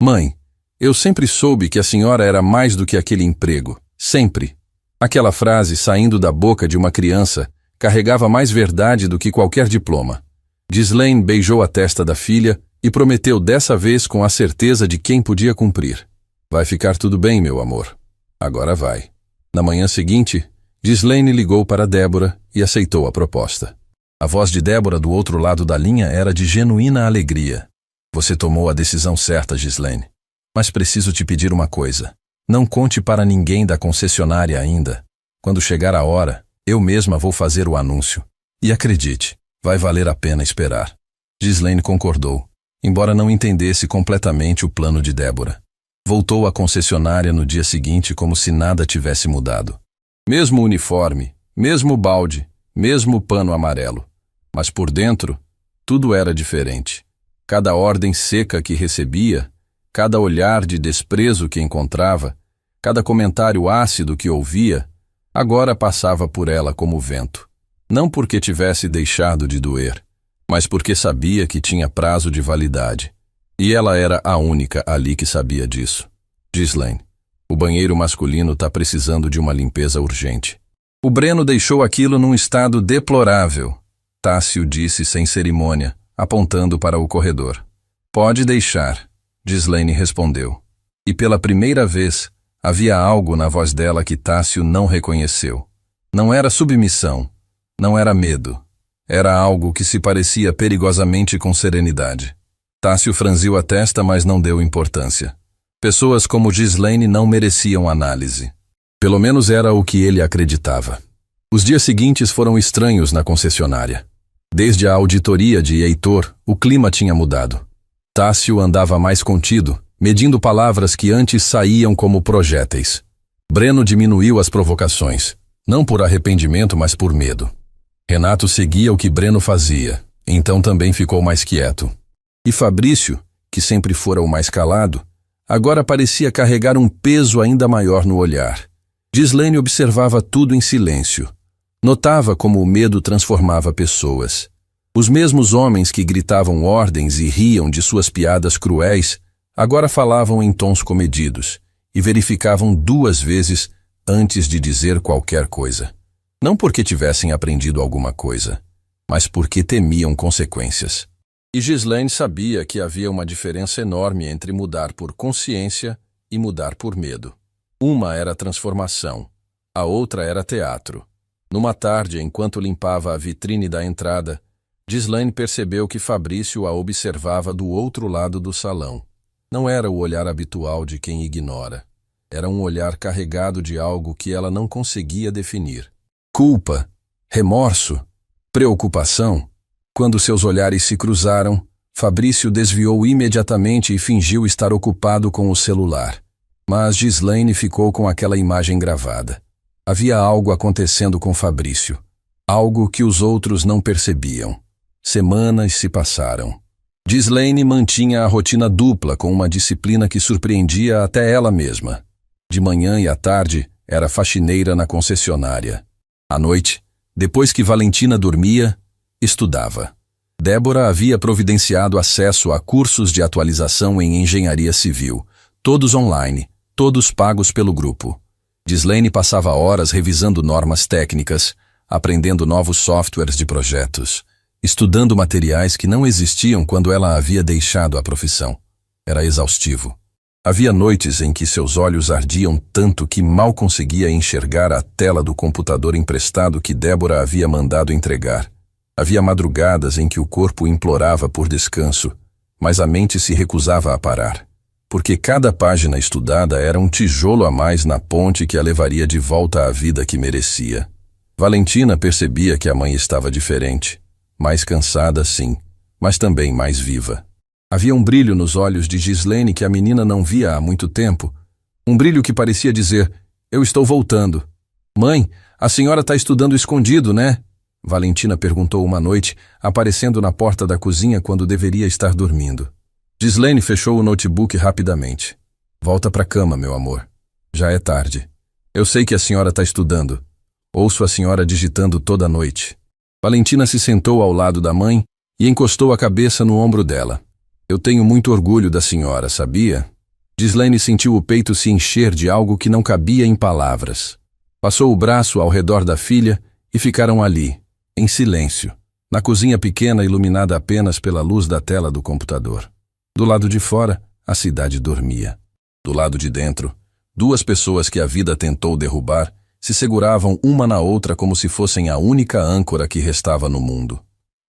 Speaker 1: Mãe, eu sempre soube que a senhora era mais do que aquele emprego. Sempre. Aquela frase saindo da boca de uma criança carregava mais verdade do que qualquer diploma. Ghislaine beijou a testa da filha e prometeu dessa vez com a certeza de quem podia cumprir. Vai ficar tudo bem, meu amor. Agora vai. Na manhã seguinte, Ghislaine ligou para Débora e aceitou a proposta. A voz de Débora do outro lado da linha era de genuína alegria. Você tomou a decisão certa, Ghislaine. Mas preciso te pedir uma coisa. Não conte para ninguém da concessionária ainda. Quando chegar a hora, eu mesma vou fazer o anúncio. E acredite, vai valer a pena esperar. Ghislaine concordou, embora não entendesse completamente o plano de Débora. Voltou à concessionária no dia seguinte como se nada tivesse mudado. Mesmo uniforme, mesmo balde, mesmo pano amarelo. Mas por dentro, tudo era diferente. Cada ordem seca que recebia, cada olhar de desprezo que encontrava, cada comentário ácido que ouvia, agora passava por ela como vento. Não porque tivesse deixado de doer, mas porque sabia que tinha prazo de validade. E ela era a única ali que sabia disso. Ghislaine, o banheiro masculino está precisando de uma limpeza urgente. O Breno deixou aquilo num estado deplorável, Tássio disse sem cerimônia, apontando para o corredor. Pode deixar, Ghislaine respondeu. E pela primeira vez, havia algo na voz dela que Tássio não reconheceu. Não era submissão, não era medo. Era algo que se parecia perigosamente com serenidade. Tássio franziu a testa, mas não deu importância. Pessoas como Ghislaine não mereciam análise. Pelo menos era o que ele acreditava. Os dias seguintes foram estranhos na concessionária. Desde a auditoria de Heitor, o clima tinha mudado. Tássio andava mais contido, medindo palavras que antes saíam como projéteis. Breno diminuiu as provocações, não por arrependimento, mas por medo. Renato seguia o que Breno fazia, então também ficou mais quieto. E Fabrício, que sempre fora o mais calado, agora parecia carregar um peso ainda maior no olhar. Ghislaine observava tudo em silêncio. Notava como o medo transformava pessoas. Os mesmos homens que gritavam ordens e riam de suas piadas cruéis, agora falavam em tons comedidos e verificavam 2 vezes antes de dizer qualquer coisa. Não porque tivessem aprendido alguma coisa, mas porque temiam consequências. E Ghislaine sabia que havia uma diferença enorme entre mudar por consciência e mudar por medo. Uma era transformação, a outra era teatro. Numa tarde, enquanto limpava a vitrine da entrada, Ghislaine percebeu que Fabrício a observava do outro lado do salão. Não era o olhar habitual de quem ignora. Era um olhar carregado de algo que ela não conseguia definir. Culpa, remorso, preocupação. Quando seus olhares se cruzaram, Fabrício desviou imediatamente e fingiu estar ocupado com o celular. Mas Ghislaine ficou com aquela imagem gravada. Havia algo acontecendo com Fabrício. Algo que os outros não percebiam. Semanas se passaram. Ghislaine mantinha a rotina dupla com uma disciplina que surpreendia até ela mesma. De manhã e à tarde, era faxineira na concessionária. À noite, depois que Valentina dormia, estudava. Débora havia providenciado acesso a cursos de atualização em engenharia civil, todos online, todos pagos pelo grupo. Ghislaine passava horas revisando normas técnicas, aprendendo novos softwares de projetos, estudando materiais que não existiam quando ela havia deixado a profissão. Era exaustivo. Havia noites em que seus olhos ardiam tanto que mal conseguia enxergar a tela do computador emprestado que Débora havia mandado entregar. Havia madrugadas em que o corpo implorava por descanso, mas a mente se recusava a parar, porque cada página estudada era um tijolo a mais na ponte que a levaria de volta à vida que merecia. Valentina percebia que a mãe estava diferente, mais cansada sim, mas também mais viva. Havia um brilho nos olhos de Ghislaine que a menina não via há muito tempo, um brilho que parecia dizer, eu estou voltando. Mãe, a senhora está estudando escondido, né? Valentina perguntou uma noite, aparecendo na porta da cozinha quando deveria estar dormindo. Ghislaine fechou o notebook rapidamente. Volta para a cama, meu amor. Já é tarde. Eu sei que a senhora está estudando. Ouço a senhora digitando toda a noite. Valentina se sentou ao lado da mãe e encostou a cabeça no ombro dela. Eu tenho muito orgulho da senhora, sabia? Ghislaine sentiu o peito se encher de algo que não cabia em palavras. Passou o braço ao redor da filha e ficaram ali, em silêncio, na cozinha pequena iluminada apenas pela luz da tela do computador. Do lado de fora, a cidade dormia. Do lado de dentro, 2 pessoas que a vida tentou derrubar se seguravam uma na outra como se fossem a única âncora que restava no mundo.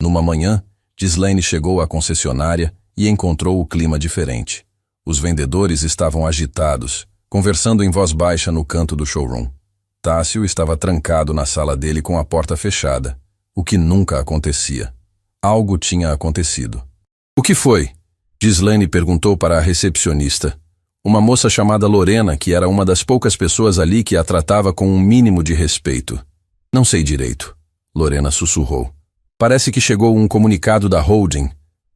Speaker 1: Numa manhã, Ghislaine chegou à concessionária e encontrou o clima diferente. Os vendedores estavam agitados, conversando em voz baixa no canto do showroom. Tássio estava trancado na sala dele com a porta fechada, o que nunca acontecia. Algo tinha acontecido. O que foi? Ghislaine perguntou para a recepcionista. Uma moça chamada Lorena, que era uma das poucas pessoas ali que a tratava com um mínimo de respeito. Não sei direito, Lorena sussurrou. Parece que chegou um comunicado da holding.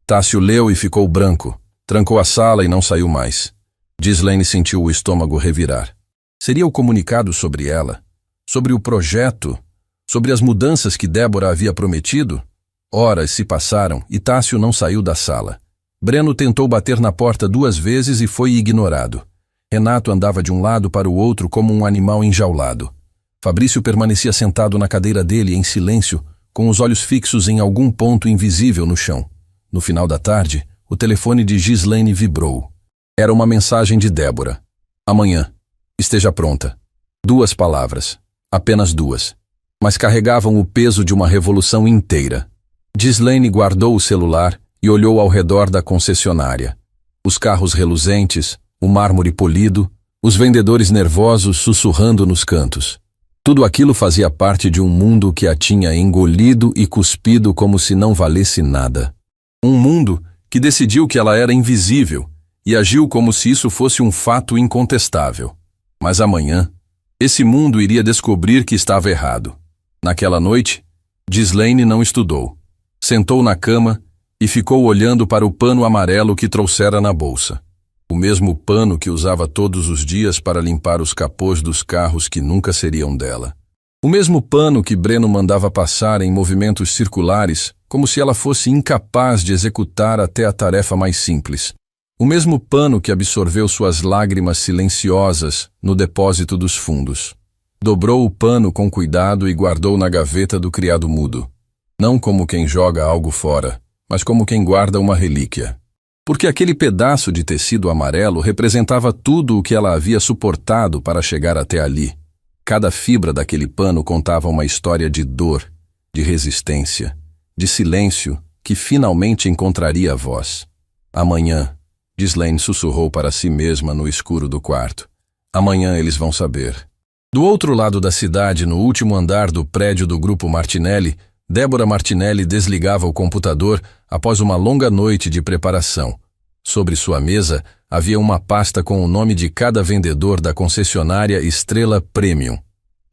Speaker 1: Tássio leu e ficou branco. Trancou a sala e não saiu mais. Ghislaine sentiu o estômago revirar. Seria o comunicado sobre ela? Sobre o projeto? Sobre as mudanças que Débora havia prometido? Horas se passaram e Tássio não saiu da sala. Breno tentou bater na porta 2 vezes e foi ignorado. Renato andava de um lado para o outro como um animal enjaulado. Fabrício permanecia sentado na cadeira dele em silêncio, com os olhos fixos em algum ponto invisível no chão. No final da tarde, o telefone de Ghislaine vibrou. Era uma mensagem de Débora. Amanhã. Esteja pronta. 2 palavras. Apenas 2. Mas carregavam o peso de uma revolução inteira. Ghislaine guardou o celular e olhou ao redor da concessionária. Os carros reluzentes, o mármore polido, os vendedores nervosos sussurrando nos cantos. Tudo aquilo fazia parte de um mundo que a tinha engolido e cuspido como se não valesse nada. Um mundo que decidiu que ela era invisível e agiu como se isso fosse um fato incontestável. Mas amanhã, esse mundo iria descobrir que estava errado. Naquela noite, Ghislaine não estudou. Sentou na cama e ficou olhando para o pano amarelo que trouxera na bolsa. O mesmo pano que usava todos os dias para limpar os capôs dos carros que nunca seriam dela. O mesmo pano que Breno mandava passar em movimentos circulares, como se ela fosse incapaz de executar até a tarefa mais simples. O mesmo pano que absorveu suas lágrimas silenciosas no depósito dos fundos. Dobrou o pano com cuidado e guardou na gaveta do criado mudo. Não como quem joga algo fora, mas como quem guarda uma relíquia. Porque aquele pedaço de tecido amarelo representava tudo o que ela havia suportado para chegar até ali. Cada fibra daquele pano contava uma história de dor, de resistência, de silêncio que finalmente encontraria voz. Amanhã, Ghislaine sussurrou para si mesma no escuro do quarto. Amanhã eles vão saber. Do outro lado da cidade, no último andar do prédio do Grupo Martinelli, Débora Martinelli desligava o computador após uma longa noite de preparação. Sobre sua mesa havia uma pasta com o nome de cada vendedor da concessionária Estrela Premium.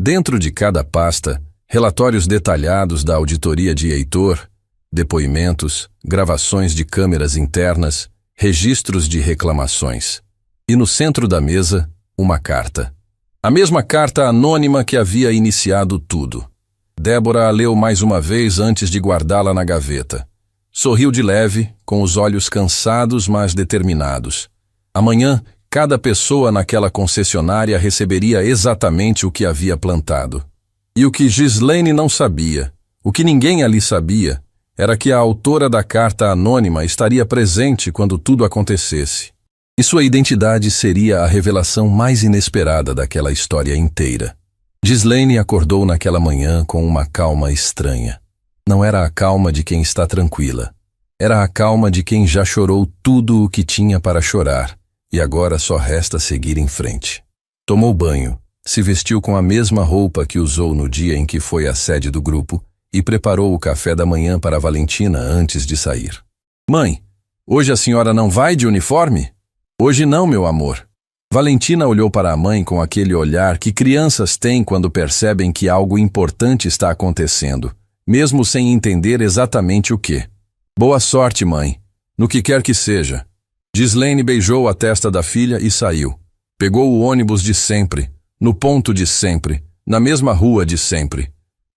Speaker 1: Dentro de cada pasta, relatórios detalhados da auditoria de Heitor, depoimentos, gravações de câmeras internas, registros de reclamações. E no centro da mesa, uma carta. A mesma carta anônima que havia iniciado tudo. Débora a leu mais uma vez antes de guardá-la na gaveta. Sorriu de leve, com os olhos cansados, mas determinados. Amanhã, cada pessoa naquela concessionária receberia exatamente o que havia plantado. E o que Ghislaine não sabia, o que ninguém ali sabia, era que a autora da carta anônima estaria presente quando tudo acontecesse. E sua identidade seria a revelação mais inesperada daquela história inteira. Ghislaine acordou naquela manhã com uma calma estranha. Não era a calma de quem está tranquila. Era a calma de quem já chorou tudo o que tinha para chorar, e agora só resta seguir em frente. Tomou banho, se vestiu com a mesma roupa que usou no dia em que foi à sede do grupo e preparou o café da manhã para Valentina antes de sair. Mãe, hoje a senhora não vai de uniforme? Hoje não, meu amor. Valentina olhou para a mãe com aquele olhar que crianças têm quando percebem que algo importante está acontecendo, mesmo sem entender exatamente o que. Boa sorte, mãe, no que quer que seja. Ghislaine beijou a testa da filha e saiu. Pegou o ônibus de sempre, no ponto de sempre, na mesma rua de sempre.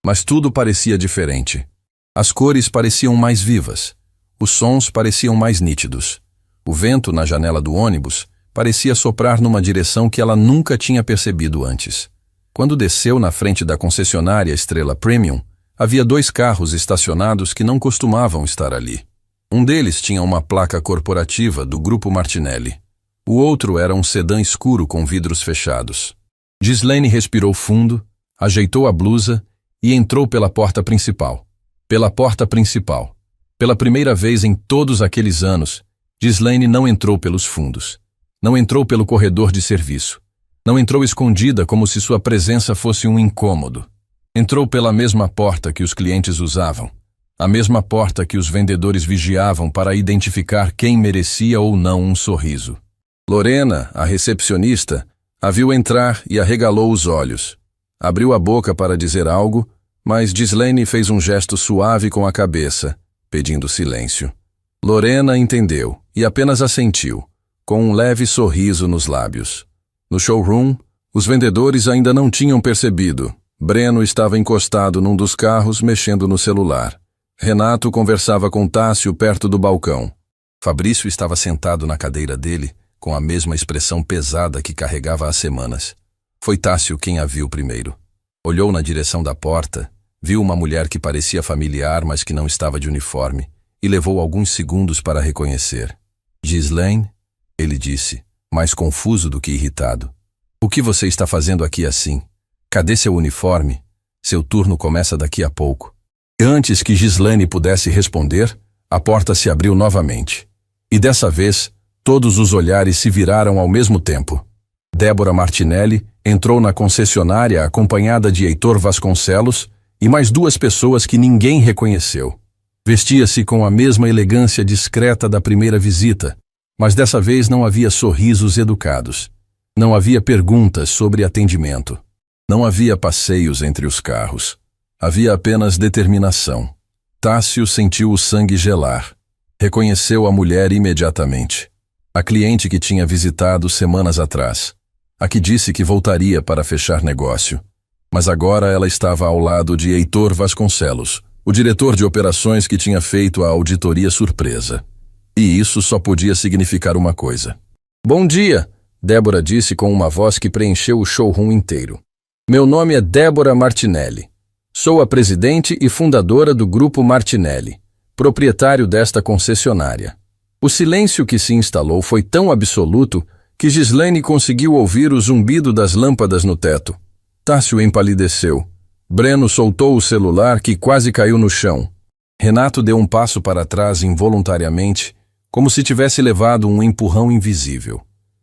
Speaker 1: Mas tudo parecia diferente. As cores pareciam mais vivas. Os sons pareciam mais nítidos. O vento na janela do ônibus parecia soprar numa direção que ela nunca tinha percebido antes. Quando desceu na frente da concessionária Estrela Premium, havia 2 carros estacionados que não costumavam estar ali. Um deles tinha uma placa corporativa do Grupo Martinelli. O outro era um sedã escuro com vidros fechados. Ghislaine respirou fundo, ajeitou a blusa e entrou pela porta principal. Pela porta principal. Pela primeira vez em todos aqueles anos, Ghislaine não entrou pelos fundos. Não entrou pelo corredor de serviço. Não entrou escondida como se sua presença fosse um incômodo. Entrou pela mesma porta que os clientes usavam, a mesma porta que os vendedores vigiavam para identificar quem merecia ou não um sorriso. Lorena, a recepcionista, a viu entrar e arregalou os olhos. Abriu a boca para dizer algo, mas Ghislaine fez um gesto suave com a cabeça, pedindo silêncio. Lorena entendeu e apenas assentiu, com um leve sorriso nos lábios. No showroom, os vendedores ainda não tinham percebido. Breno estava encostado num dos carros, mexendo no celular. Renato conversava com Tássio perto do balcão. Fabrício estava sentado na cadeira dele, com a mesma expressão pesada que carregava há semanas. Foi Tássio quem a viu primeiro. Olhou na direção da porta, viu uma mulher que parecia familiar, mas que não estava de uniforme, e levou alguns segundos para reconhecer. Ghislaine, ele disse, mais confuso do que irritado. O que você está fazendo aqui assim? Cadê seu uniforme? Seu turno começa daqui a pouco. Antes que Ghislaine pudesse responder, a porta se abriu novamente. E dessa vez, todos os olhares se viraram ao mesmo tempo. Débora Martinelli entrou na concessionária acompanhada de Heitor Vasconcelos e mais duas pessoas que ninguém reconheceu. Vestia-se com a mesma elegância discreta da primeira visita, mas dessa vez não havia sorrisos educados. Não havia perguntas sobre atendimento. Não havia passeios entre os carros. Havia apenas determinação. Tássio sentiu o sangue gelar. Reconheceu a mulher imediatamente. A cliente que tinha visitado semanas atrás. A que disse que voltaria para fechar negócio. Mas agora ela estava ao lado de Heitor Vasconcelos, o diretor de operações que tinha feito a auditoria surpresa. E isso só podia significar uma coisa. Bom dia, Débora disse com uma voz que preencheu o showroom inteiro. Meu nome é Débora Martinelli. Sou a presidente e fundadora do Grupo Martinelli, proprietário desta concessionária. O silêncio que se instalou foi tão absoluto que Ghislaine conseguiu ouvir o zumbido das lâmpadas no teto. Tássio empalideceu. Breno soltou o celular que quase caiu no chão. Renato deu um passo para trás involuntariamente, como se tivesse levado um empurrão invisível.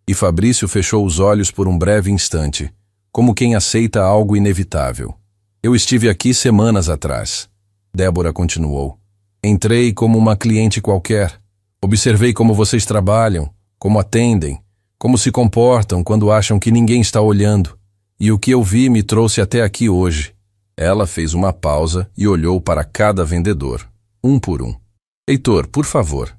Speaker 1: E Fabrício fechou os olhos por um breve instante, como quem aceita algo inevitável. Eu estive aqui semanas atrás. Débora continuou. Entrei como uma cliente qualquer. Observei como vocês trabalham, como atendem, como se comportam quando acham que ninguém está olhando. E o que eu vi me trouxe até aqui hoje. Ela fez uma pausa e olhou para cada vendedor, um por um. Heitor, por favor.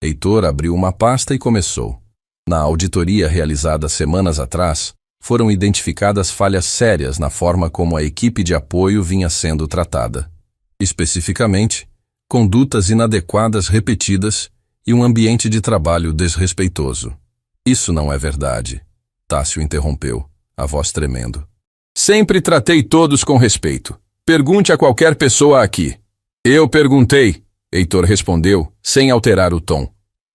Speaker 1: Heitor abriu uma pasta e começou. Na auditoria realizada semanas atrás, foram identificadas falhas sérias na forma como a equipe de apoio vinha sendo tratada. Especificamente, condutas inadequadas repetidas e um ambiente de trabalho desrespeitoso. Isso não é verdade, Tássio interrompeu, a voz tremendo. Sempre tratei todos com respeito. Pergunte a qualquer pessoa aqui. Eu perguntei, Heitor respondeu, sem alterar o tom.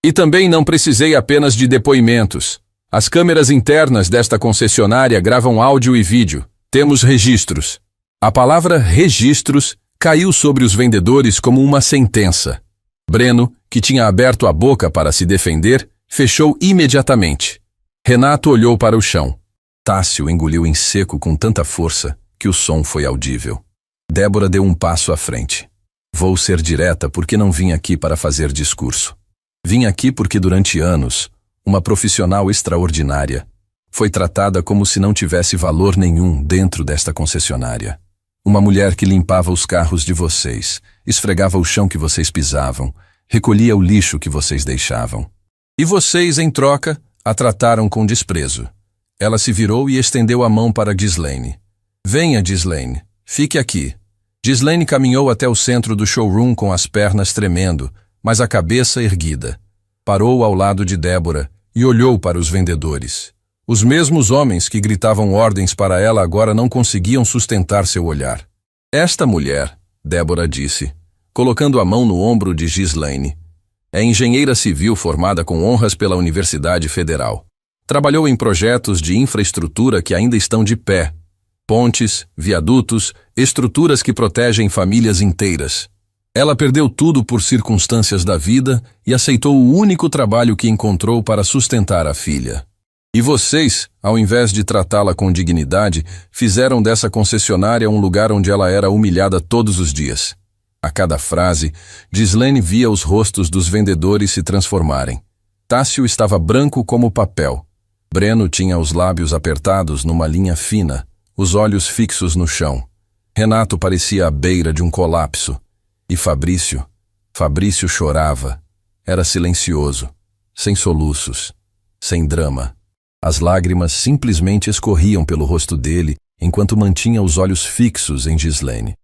Speaker 1: E também não precisei apenas de depoimentos. As câmeras internas desta concessionária gravam áudio e vídeo. Temos registros. A palavra registros caiu sobre os vendedores como uma sentença. Breno, que tinha aberto a boca para se defender, fechou imediatamente. Renato olhou para o chão. Tássio engoliu em seco com tanta força que o som foi audível. Débora deu um passo à frente. Vou ser direta porque não vim aqui para fazer discurso. Vim aqui porque durante anos, uma profissional extraordinária foi tratada como se não tivesse valor nenhum dentro desta concessionária. Uma mulher que limpava os carros de vocês, esfregava o chão que vocês pisavam, recolhia o lixo que vocês deixavam. E vocês, em troca, a trataram com desprezo. Ela se virou e estendeu a mão para Ghislaine. Venha, Ghislaine, fique aqui. Ghislaine caminhou até o centro do showroom com as pernas tremendo, mas a cabeça erguida. Parou ao lado de Débora e olhou para os vendedores. Os mesmos homens que gritavam ordens para ela agora não conseguiam sustentar seu olhar. Esta mulher, Débora disse, colocando a mão no ombro de Ghislaine, é engenheira civil formada com honras pela Universidade Federal. Trabalhou em projetos de infraestrutura que ainda estão de pé. Pontes, viadutos, estruturas que protegem famílias inteiras. Ela perdeu tudo por circunstâncias da vida e aceitou o único trabalho que encontrou para sustentar a filha. E vocês, ao invés de tratá-la com dignidade, fizeram dessa concessionária um lugar onde ela era humilhada todos os dias. A cada frase, Ghislaine via os rostos dos vendedores se transformarem. Tássio estava branco como papel. Breno tinha os lábios apertados numa linha fina, os olhos fixos no chão. Renato parecia à beira de um colapso. E Fabrício chorava. Era silencioso, sem soluços, sem drama. As lágrimas simplesmente escorriam pelo rosto dele enquanto mantinha os olhos fixos em Ghislaine.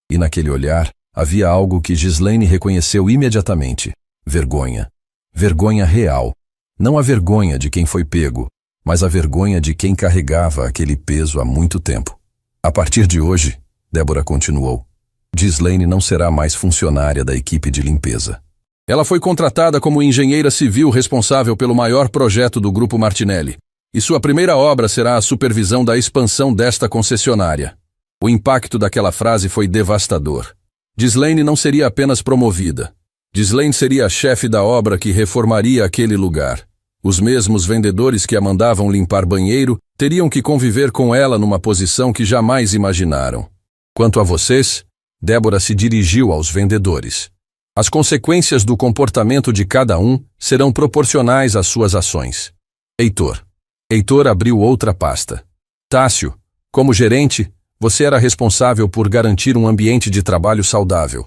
Speaker 1: E naquele olhar havia algo que Ghislaine reconheceu imediatamente: vergonha. Vergonha real. Não a vergonha de quem foi pego, mas a vergonha de quem carregava aquele peso há muito tempo. A partir de hoje, Débora continuou, Ghislaine não será mais funcionária da equipe de limpeza. Ela foi contratada como engenheira civil responsável pelo maior projeto do Grupo Martinelli, e sua primeira obra será a supervisão da expansão desta concessionária. O impacto daquela frase foi devastador. Ghislaine não seria apenas promovida. Ghislaine seria a chefe da obra que reformaria aquele lugar. Os mesmos vendedores que a mandavam limpar banheiro teriam que conviver com ela numa posição que jamais imaginaram. Quanto a vocês, Débora se dirigiu aos vendedores. As consequências do comportamento de cada um serão proporcionais às suas ações. Heitor abriu outra pasta. Tássio, como gerente, você era responsável por garantir um ambiente de trabalho saudável.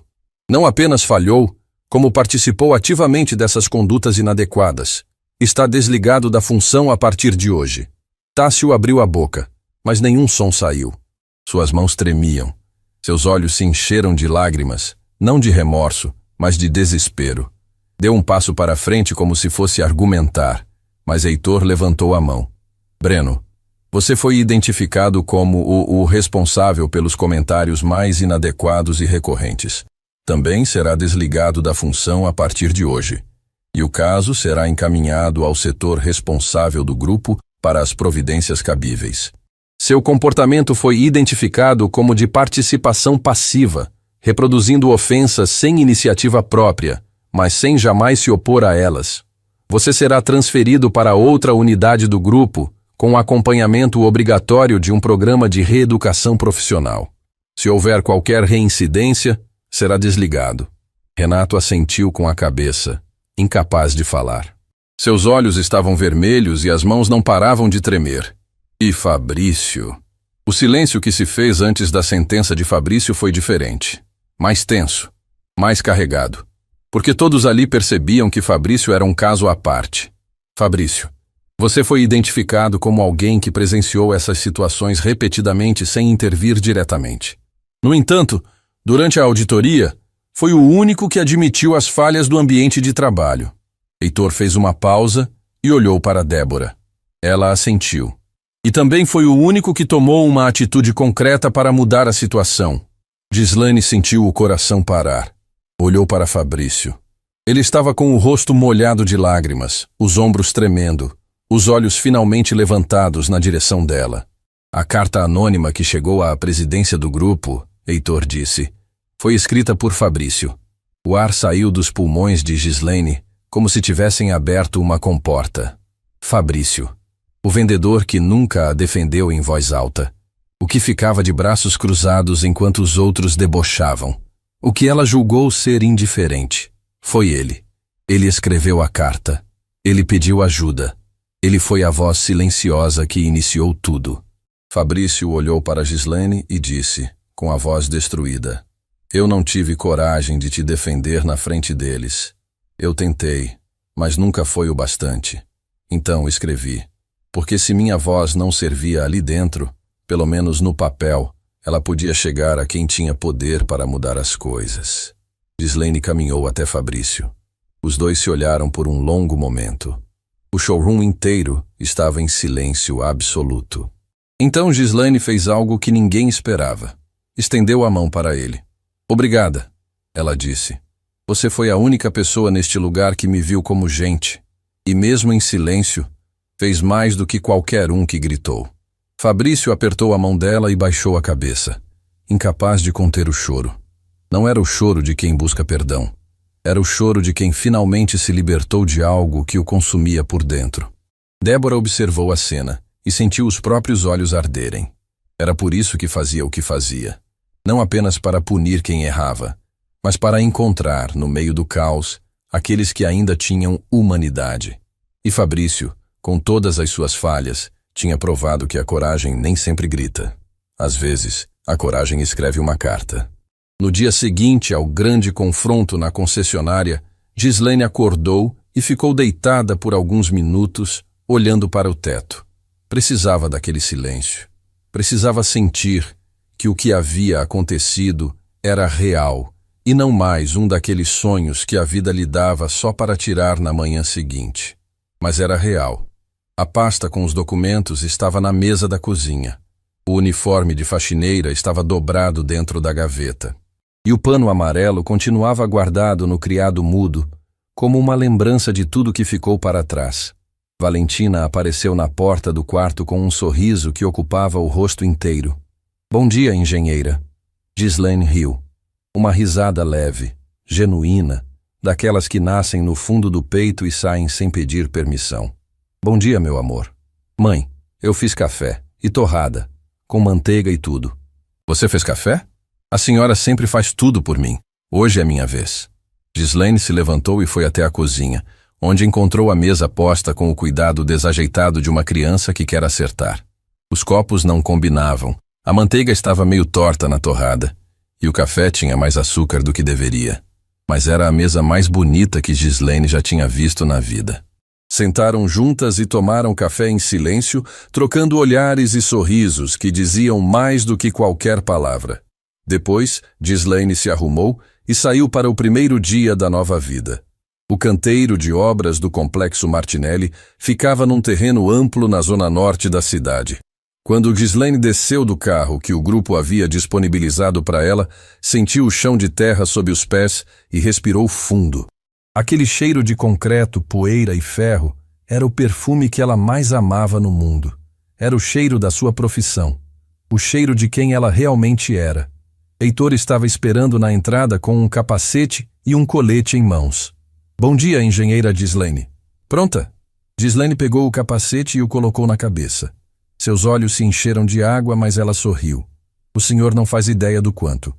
Speaker 1: Não apenas falhou, como participou ativamente dessas condutas inadequadas. Está desligado da função a partir de hoje. Tássio abriu a boca, mas nenhum som saiu. Suas mãos tremiam. Seus olhos se encheram de lágrimas, não de remorso, mas de desespero. Deu um passo para frente como se fosse argumentar, mas Heitor levantou a mão. Breno, você foi identificado como o responsável pelos comentários mais inadequados e recorrentes. Também será desligado da função a partir de hoje. E o caso será encaminhado ao setor responsável do grupo para as providências cabíveis. Seu comportamento foi identificado como de participação passiva, reproduzindo ofensas sem iniciativa própria, mas sem jamais se opor a elas. Você será transferido para outra unidade do grupo, com acompanhamento obrigatório de um programa de reeducação profissional. Se houver qualquer reincidência, será desligado. Renato assentiu com a cabeça, incapaz de falar. Seus olhos estavam vermelhos e as mãos não paravam de tremer. E Fabrício? O silêncio que se fez antes da sentença de Fabrício foi diferente. Mais tenso, mais carregado. Porque todos ali percebiam que Fabrício era um caso à parte. Fabrício, você foi identificado como alguém que presenciou essas situações repetidamente sem intervir diretamente. No entanto, durante a auditoria, foi o único que admitiu as falhas do ambiente de trabalho. Heitor fez uma pausa e olhou para Débora. Ela assentiu. E também foi o único que tomou uma atitude concreta para mudar a situação. Ghislaine sentiu o coração parar. Olhou para Fabrício. Ele estava com o rosto molhado de lágrimas, os ombros tremendo, os olhos finalmente levantados na direção dela. A carta anônima que chegou à presidência do grupo, Heitor disse, foi escrita por Fabrício. O ar saiu dos pulmões de Ghislaine como se tivessem aberto uma comporta. Fabrício, o vendedor que nunca a defendeu em voz alta, o que ficava de braços cruzados enquanto os outros debochavam, o que ela julgou ser indiferente. Foi ele. Ele escreveu a carta. Ele pediu ajuda. Ele foi a voz silenciosa que iniciou tudo. Fabrício olhou para Ghislaine e disse, com a voz destruída, eu não tive coragem de te defender na frente deles. Eu tentei, mas nunca foi o bastante. Então escrevi, porque se minha voz não servia ali dentro, pelo menos no papel, ela podia chegar a quem tinha poder para mudar as coisas. Ghislaine caminhou até Fabrício. Os dois se olharam por um longo momento. O showroom inteiro estava em silêncio absoluto. Então Ghislaine fez algo que ninguém esperava. Estendeu a mão para ele. Obrigada, ela disse. Você foi a única pessoa neste lugar que me viu como gente. E mesmo em silêncio, fez mais do que qualquer um que gritou. Fabrício apertou a mão dela e baixou a cabeça, incapaz de conter o choro. Não era o choro de quem busca perdão. Era o choro de quem finalmente se libertou de algo que o consumia por dentro. Débora observou a cena e sentiu os próprios olhos arderem. Era por isso que fazia o que fazia. Não apenas para punir quem errava, mas para encontrar, no meio do caos, aqueles que ainda tinham humanidade. E Fabrício, com todas as suas falhas, tinha provado que a coragem nem sempre grita. Às vezes, a coragem escreve uma carta. No dia seguinte ao grande confronto na concessionária, Gislaine acordou e ficou deitada por alguns minutos, olhando para o teto. Precisava daquele silêncio. Precisava sentir que o que havia acontecido era real e não mais um daqueles sonhos que a vida lhe dava só para tirar na manhã seguinte. Mas era real. A pasta com os documentos estava na mesa da cozinha. O uniforme de faxineira estava dobrado dentro da gaveta. E o pano amarelo continuava guardado no criado mudo, como uma lembrança de tudo que ficou para trás. Valentina apareceu na porta do quarto com um sorriso que ocupava o rosto inteiro. "Bom dia, engenheira." Gislaine riu. Uma risada leve, genuína, daquelas que nascem no fundo do peito e saem sem pedir permissão. "Bom dia, meu amor." "Mãe, eu fiz café e torrada, com manteiga e tudo." "Você fez café? A senhora sempre faz tudo por mim. Hoje é minha vez." Gislaine se levantou e foi até a cozinha, onde encontrou a mesa posta com o cuidado desajeitado de uma criança que quer acertar. Os copos não combinavam, a manteiga estava meio torta na torrada, e o café tinha mais açúcar do que deveria. Mas era a mesa mais bonita que Gislaine já tinha visto na vida. Sentaram juntas e tomaram café em silêncio, trocando olhares e sorrisos que diziam mais do que qualquer palavra. Depois, Gislaine se arrumou e saiu para o primeiro dia da nova vida. O canteiro de obras do Complexo Martinelli ficava num terreno amplo na zona norte da cidade. Quando Gislaine desceu do carro que o grupo havia disponibilizado para ela, sentiu o chão de terra sob os pés e respirou fundo. Aquele cheiro de concreto, poeira e ferro era o perfume que ela mais amava no mundo. Era o cheiro da sua profissão, o cheiro de quem ela realmente era. Heitor estava esperando na entrada com um capacete e um colete em mãos. "Bom dia, engenheira Gislaine." "Pronta?" Gislaine pegou o capacete e o colocou na cabeça. Seus olhos se encheram de água, mas ela sorriu. "O senhor não faz ideia do quanto."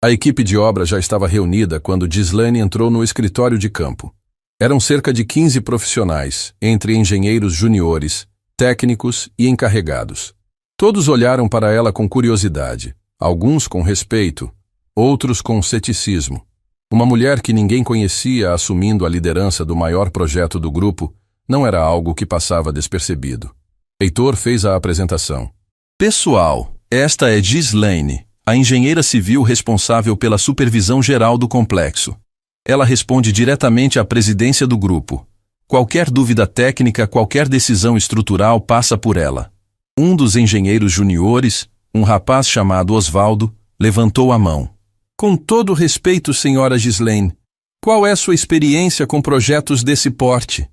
Speaker 1: A equipe de obra já estava reunida quando Gislaine entrou no escritório de campo. Eram cerca de 15 profissionais, entre engenheiros juniores, técnicos e encarregados. Todos olharam para ela com curiosidade. Alguns com respeito, outros com ceticismo. Uma mulher que ninguém conhecia assumindo a liderança do maior projeto do grupo não era algo que passava despercebido. Heitor fez a apresentação. "Pessoal, esta é Gislaine, a engenheira civil responsável pela supervisão geral do complexo. Ela responde diretamente à presidência do grupo. Qualquer dúvida técnica, qualquer decisão estrutural passa por ela." Um dos engenheiros juniores, um rapaz chamado Osvaldo, levantou a mão. "Com todo respeito, senhora Gislaine, qual é sua experiência com projetos desse porte?"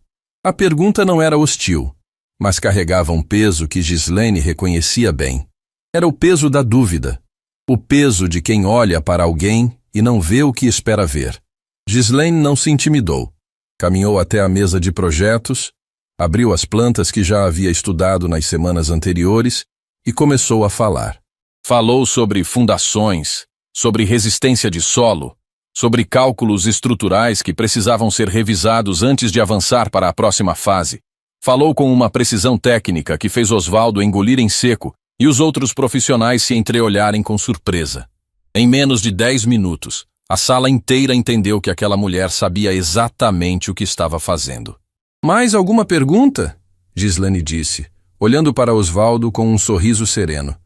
Speaker 1: A pergunta não era hostil, mas carregava um peso que Gislaine reconhecia bem. Era o peso da dúvida, o peso de quem olha para alguém e não vê o que espera ver. Gislaine não se intimidou. Caminhou até a mesa de projetos, abriu as plantas que já havia estudado nas semanas anteriores e começou a falar. Falou sobre fundações, sobre resistência de solo, sobre cálculos estruturais que precisavam ser revisados antes de avançar para a próxima fase. Falou com uma precisão técnica que fez Osvaldo engolir em seco e os outros profissionais se entreolharem com surpresa. Em menos de 10 minutos, a sala inteira entendeu que aquela mulher sabia exatamente o que estava fazendo. "Mais alguma pergunta?" Gislaine disse, olhando para Osvaldo com um sorriso sereno.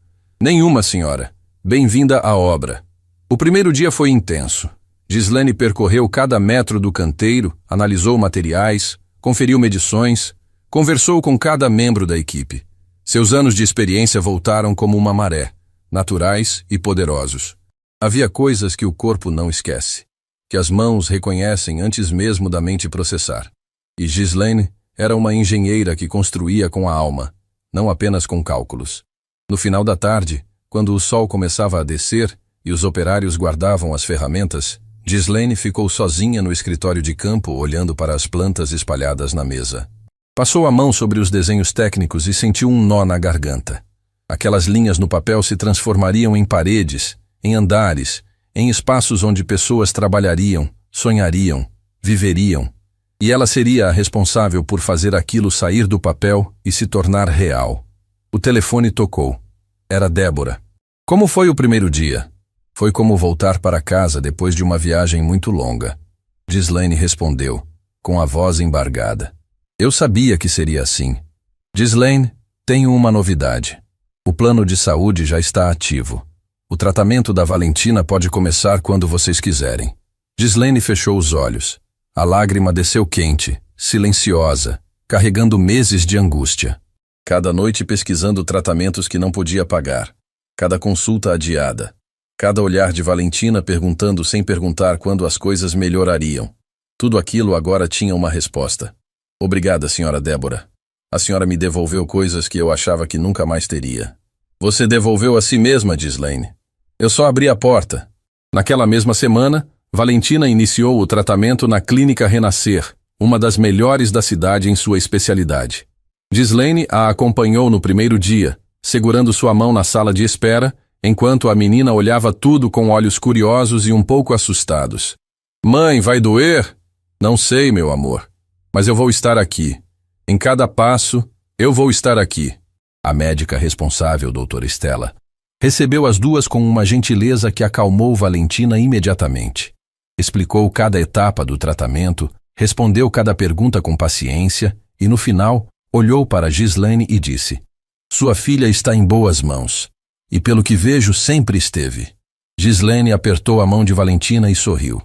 Speaker 1: "Nenhuma, senhora. Bem-vinda à obra." O primeiro dia foi intenso. Gislaine percorreu cada metro do canteiro, analisou materiais, conferiu medições, conversou com cada membro da equipe. Seus anos de experiência voltaram como uma maré, naturais e poderosos. Havia coisas que o corpo não esquece, que as mãos reconhecem antes mesmo da mente processar. E Gislaine era uma engenheira que construía com a alma, não apenas com cálculos. No final da tarde, quando o sol começava a descer e os operários guardavam as ferramentas, Gislaine ficou sozinha no escritório de campo olhando para as plantas espalhadas na mesa. Passou a mão sobre os desenhos técnicos e sentiu um nó na garganta. Aquelas linhas no papel se transformariam em paredes, em andares, em espaços onde pessoas trabalhariam, sonhariam, viveriam. E ela seria a responsável por fazer aquilo sair do papel e se tornar real. O telefone tocou. Era Débora. Como foi o primeiro dia? Foi como voltar para casa depois de uma viagem muito longa. Ghislaine respondeu, com a voz embargada. Eu sabia que seria assim. Ghislaine, tenho uma novidade. O plano de saúde já está ativo. O tratamento da Valentina pode começar quando vocês quiserem. Ghislaine fechou os olhos. A lágrima desceu quente, silenciosa, carregando meses de angústia. Cada noite pesquisando tratamentos que não podia pagar. Cada consulta adiada. Cada olhar de Valentina perguntando sem perguntar quando as coisas melhorariam. Tudo aquilo agora tinha uma resposta. Obrigada, senhora Débora. A senhora me devolveu coisas que eu achava que nunca mais teria. Você devolveu a si mesma, Ghislaine. Eu só abri a porta. Naquela mesma semana, Valentina iniciou o tratamento na Clínica Renascer, uma das melhores da cidade em sua especialidade. Ghislaine a acompanhou no primeiro dia, segurando sua mão na sala de espera, enquanto a menina olhava tudo com olhos curiosos e um pouco assustados. Mãe, vai doer? Não sei, meu amor. Mas eu vou estar aqui. Em cada passo, eu vou estar aqui. A médica responsável, doutora Estela, recebeu as duas com uma gentileza que acalmou Valentina imediatamente. Explicou cada etapa do tratamento, respondeu cada pergunta com paciência e, no final, olhou para Ghislaine e disse: Sua filha está em boas mãos. E pelo que vejo, sempre esteve. Ghislaine apertou a mão de Valentina e sorriu.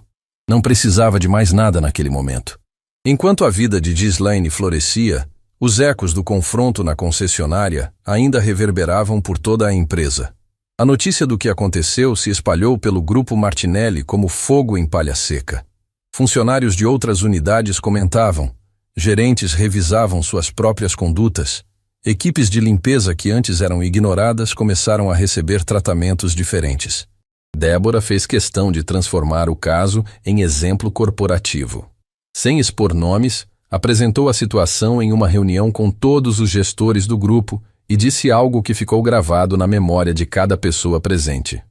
Speaker 1: Não precisava de mais nada naquele momento. Enquanto a vida de Ghislaine florescia, os ecos do confronto na concessionária ainda reverberavam por toda a empresa. A notícia do que aconteceu se espalhou pelo grupo Martinelli como fogo em palha seca. Funcionários de outras unidades comentavam, gerentes revisavam suas próprias condutas, equipes de limpeza que antes eram ignoradas começaram a receber tratamentos diferentes. Débora fez questão de transformar o caso em exemplo corporativo. Sem expor nomes, apresentou a situação em uma reunião com todos os gestores do grupo e disse algo que ficou gravado na memória de cada pessoa presente.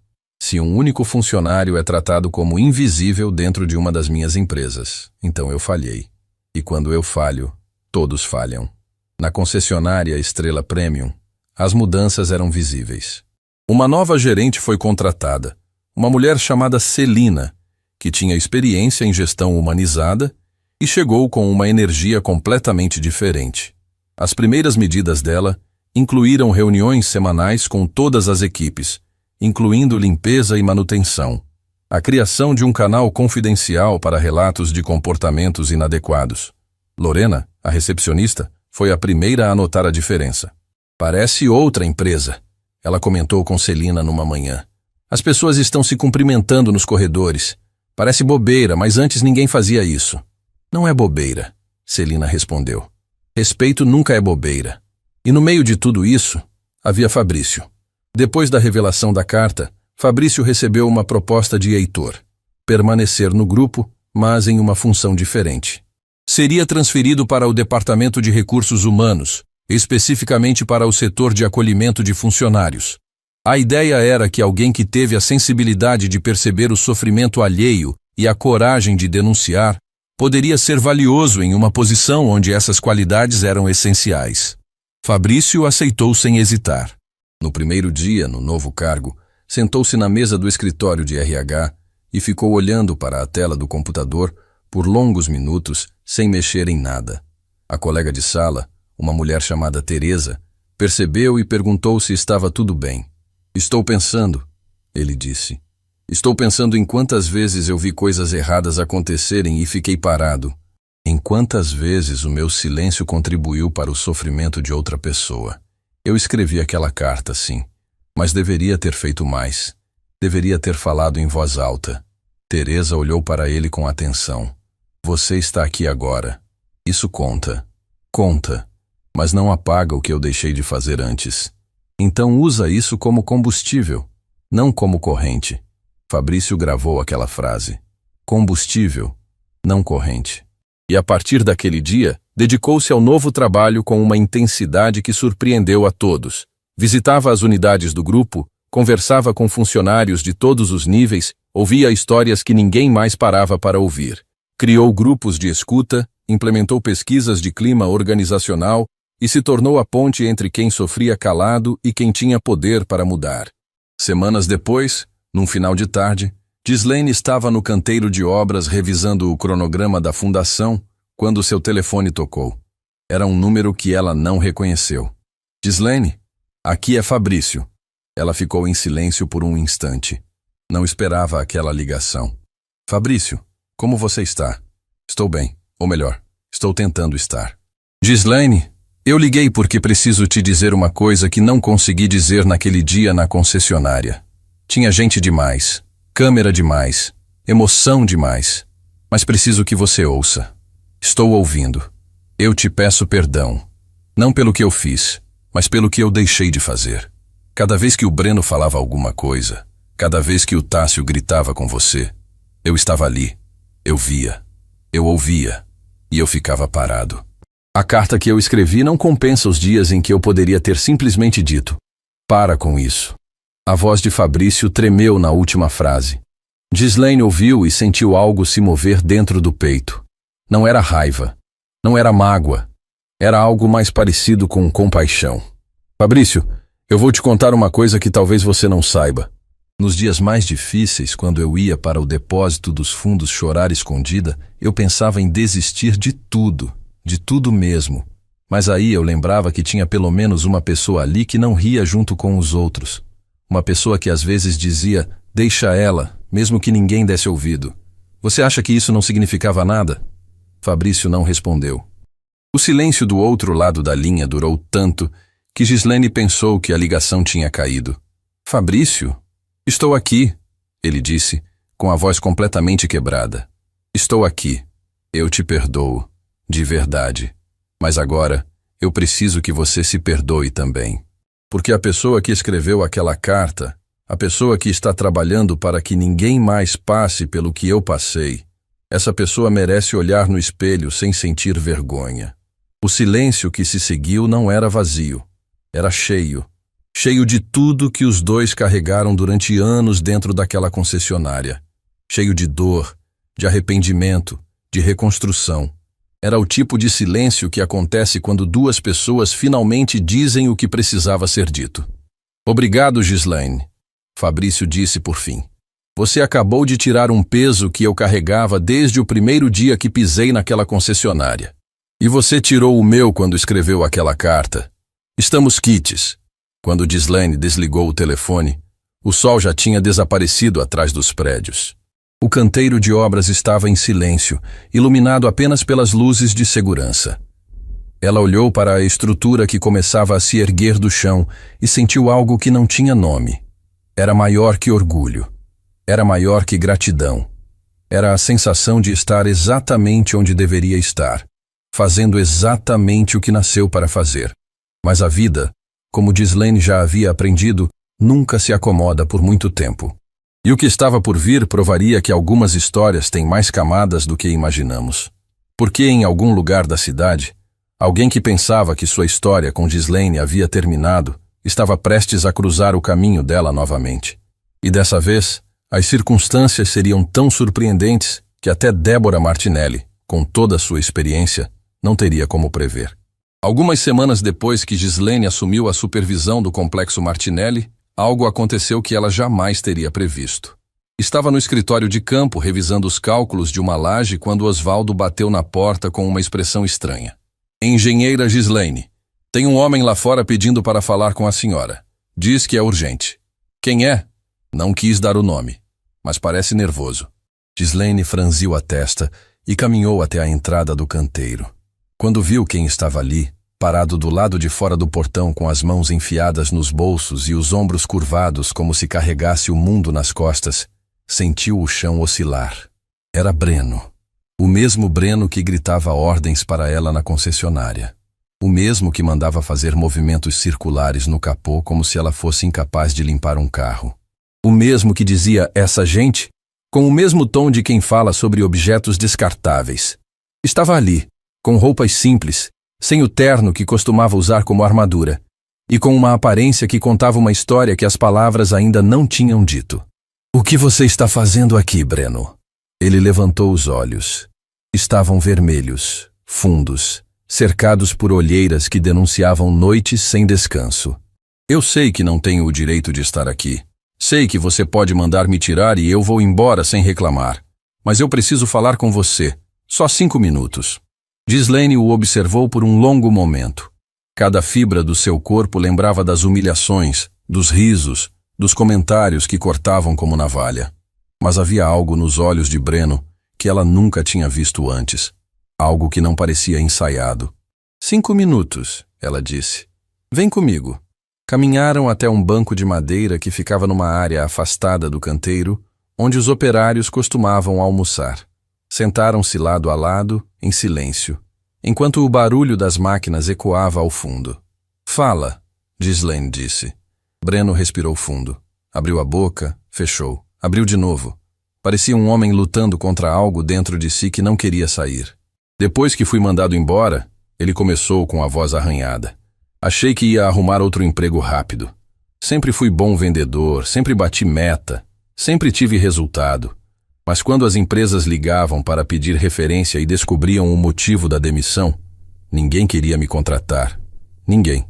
Speaker 1: Se um único funcionário é tratado como invisível dentro de uma das minhas empresas, então eu falhei. E quando eu falho, todos falham. Na concessionária Estrela Premium, as mudanças eram visíveis. Uma nova gerente foi contratada, uma mulher chamada Celina, que tinha experiência em gestão humanizada e chegou com uma energia completamente diferente. As primeiras medidas dela incluíram reuniões semanais com todas as equipes, incluindo limpeza e manutenção, a criação de um canal confidencial para relatos de comportamentos inadequados. Lorena, a recepcionista, foi a primeira a notar a diferença. Parece outra empresa, ela comentou com Celina numa manhã. As pessoas estão se cumprimentando nos corredores. Parece bobeira, mas antes ninguém fazia isso. Não é bobeira, Celina respondeu. Respeito nunca é bobeira. E no meio de tudo isso, havia Fabrício. Depois da revelação da carta, Fabrício recebeu uma proposta de Heitor. Permanecer no grupo, mas em uma função diferente. Seria transferido para o Departamento de Recursos Humanos, especificamente para o setor de acolhimento de funcionários. A ideia era que alguém que teve a sensibilidade de perceber o sofrimento alheio e a coragem de denunciar poderia ser valioso em uma posição onde essas qualidades eram essenciais. Fabrício aceitou sem hesitar. No primeiro dia, no novo cargo, sentou-se na mesa do escritório de RH e ficou olhando para a tela do computador por longos minutos sem mexer em nada. A colega de sala, uma mulher chamada Teresa, percebeu e perguntou se estava tudo bem. Estou pensando, ele disse. Estou pensando em quantas vezes eu vi coisas erradas acontecerem e fiquei parado. Em quantas vezes o meu silêncio contribuiu para o sofrimento de outra pessoa. Eu escrevi aquela carta, sim, mas deveria ter feito mais. Deveria ter falado em voz alta. Teresa olhou para ele com atenção. Você está aqui agora. Isso conta. Conta. Mas não apaga o que eu deixei de fazer antes. Então usa isso como combustível, não como corrente. Fabrício gravou aquela frase. Combustível, não corrente. E a partir daquele dia, dedicou-se ao novo trabalho com uma intensidade que surpreendeu a todos. Visitava as unidades do grupo, conversava com funcionários de todos os níveis, ouvia histórias que ninguém mais parava para ouvir. Criou grupos de escuta, implementou pesquisas de clima organizacional e se tornou a ponte entre quem sofria calado e quem tinha poder para mudar. Semanas depois, num final de tarde, Ghislaine estava no canteiro de obras revisando o cronograma da fundação quando seu telefone tocou. Era um número que ela não reconheceu. Ghislaine, aqui é Fabrício. Ela ficou em silêncio por um instante. Não esperava aquela ligação. Fabrício, como você está? Estou bem, ou melhor, estou tentando estar. Ghislaine, eu liguei porque preciso te dizer uma coisa que não consegui dizer naquele dia na concessionária. Tinha gente demais, câmera demais, emoção demais. Mas preciso que você ouça. Estou ouvindo. Eu te peço perdão. Não pelo que eu fiz, mas pelo que eu deixei de fazer. Cada vez que o Breno falava alguma coisa, cada vez que o Tássio gritava com você, eu estava ali. Eu via. Eu ouvia. E eu ficava parado. A carta que eu escrevi não compensa os dias em que eu poderia ter simplesmente dito: para com isso. A voz de Fabrício tremeu na última frase. Ghislaine ouviu e sentiu algo se mover dentro do peito. Não era raiva. Não era mágoa. Era algo mais parecido com compaixão. Fabrício, eu vou te contar uma coisa que talvez você não saiba. Nos dias mais difíceis, quando eu ia para o depósito dos fundos chorar escondida, eu pensava em desistir de tudo mesmo. Mas aí eu lembrava que tinha pelo menos uma pessoa ali que não ria junto com os outros. Uma pessoa que às vezes dizia, deixa ela, mesmo que ninguém desse ouvido. Você acha que isso não significava nada? Fabrício não respondeu. O silêncio do outro lado da linha durou tanto que Ghislaine pensou que a ligação tinha caído. Fabrício? Estou aqui, ele disse, com a voz completamente quebrada. Estou aqui. Eu te perdoo. De verdade. Mas agora, eu preciso que você se perdoe também. Porque a pessoa que escreveu aquela carta, a pessoa que está trabalhando para que ninguém mais passe pelo que eu passei, essa pessoa merece olhar no espelho sem sentir vergonha. O silêncio que se seguiu não era vazio. Era cheio. Cheio de tudo que os dois carregaram durante anos dentro daquela concessionária. Cheio de dor, de arrependimento, de reconstrução. Era o tipo de silêncio que acontece quando duas pessoas finalmente dizem o que precisava ser dito. Obrigado, Ghislaine, Fabrício disse por fim. Você acabou de tirar um peso que eu carregava desde o primeiro dia que pisei naquela concessionária. E você tirou o meu quando escreveu aquela carta. Estamos quites. Quando Ghislaine desligou o telefone, o sol já tinha desaparecido atrás dos prédios. O canteiro de obras estava em silêncio, iluminado apenas pelas luzes de segurança. Ela olhou para a estrutura que começava a se erguer do chão e sentiu algo que não tinha nome. Era maior que orgulho. Era maior que gratidão. Era a sensação de estar exatamente onde deveria estar, fazendo exatamente o que nasceu para fazer. Mas a vida, como Ghislaine já havia aprendido, nunca se acomoda por muito tempo. E o que estava por vir provaria que algumas histórias têm mais camadas do que imaginamos. Porque em algum lugar da cidade, alguém que pensava que sua história com Ghislaine havia terminado, estava prestes a cruzar o caminho dela novamente. E dessa vez, as circunstâncias seriam tão surpreendentes que até Débora Martinelli, com toda a sua experiência, não teria como prever. Algumas semanas depois que Ghislaine assumiu a supervisão do Complexo Martinelli, algo aconteceu que ela jamais teria previsto. Estava no escritório de campo revisando os cálculos de uma laje quando Osvaldo bateu na porta com uma expressão estranha. Engenheira Ghislaine, tem um homem lá fora pedindo para falar com a senhora. Diz que é urgente. Quem é? Não quis dar o nome, mas parece nervoso. Ghislaine franziu a testa e caminhou até a entrada do canteiro. Quando viu quem estava ali, parado do lado de fora do portão com as mãos enfiadas nos bolsos e os ombros curvados como se carregasse o mundo nas costas, sentiu o chão oscilar. Era Breno. O mesmo Breno que gritava ordens para ela na concessionária. O mesmo que mandava fazer movimentos circulares no capô como se ela fosse incapaz de limpar um carro. O mesmo que dizia essa gente, com o mesmo tom de quem fala sobre objetos descartáveis. Estava ali, com roupas simples, sem o terno que costumava usar como armadura, e com uma aparência que contava uma história que as palavras ainda não tinham dito. O que você está fazendo aqui, Breno? Ele levantou os olhos. Estavam vermelhos, fundos, cercados por olheiras que denunciavam noites sem descanso. Eu sei que não tenho o direito de estar aqui. Sei que você pode mandar me tirar e eu vou embora sem reclamar. Mas eu preciso falar com você. Só 5 minutos. Ghislaine o observou por um longo momento. Cada fibra do seu corpo lembrava das humilhações, dos risos, dos comentários que cortavam como navalha. Mas havia algo nos olhos de Breno que ela nunca tinha visto antes. Algo que não parecia ensaiado. 5 minutos, ela disse. Vem comigo. Caminharam até um banco de madeira que ficava numa área afastada do canteiro, onde os operários costumavam almoçar. Sentaram-se lado a lado, em silêncio, enquanto o barulho das máquinas ecoava ao fundo. Fala, Ghislaine disse. Breno respirou fundo. Abriu a boca, fechou. Abriu de novo. Parecia um homem lutando contra algo dentro de si que não queria sair. Depois que fui mandado embora, ele começou com a voz arranhada. Achei que ia arrumar outro emprego rápido. Sempre fui bom vendedor, sempre bati meta, sempre tive resultado. Mas quando as empresas ligavam para pedir referência e descobriam o motivo da demissão, ninguém queria me contratar. Ninguém.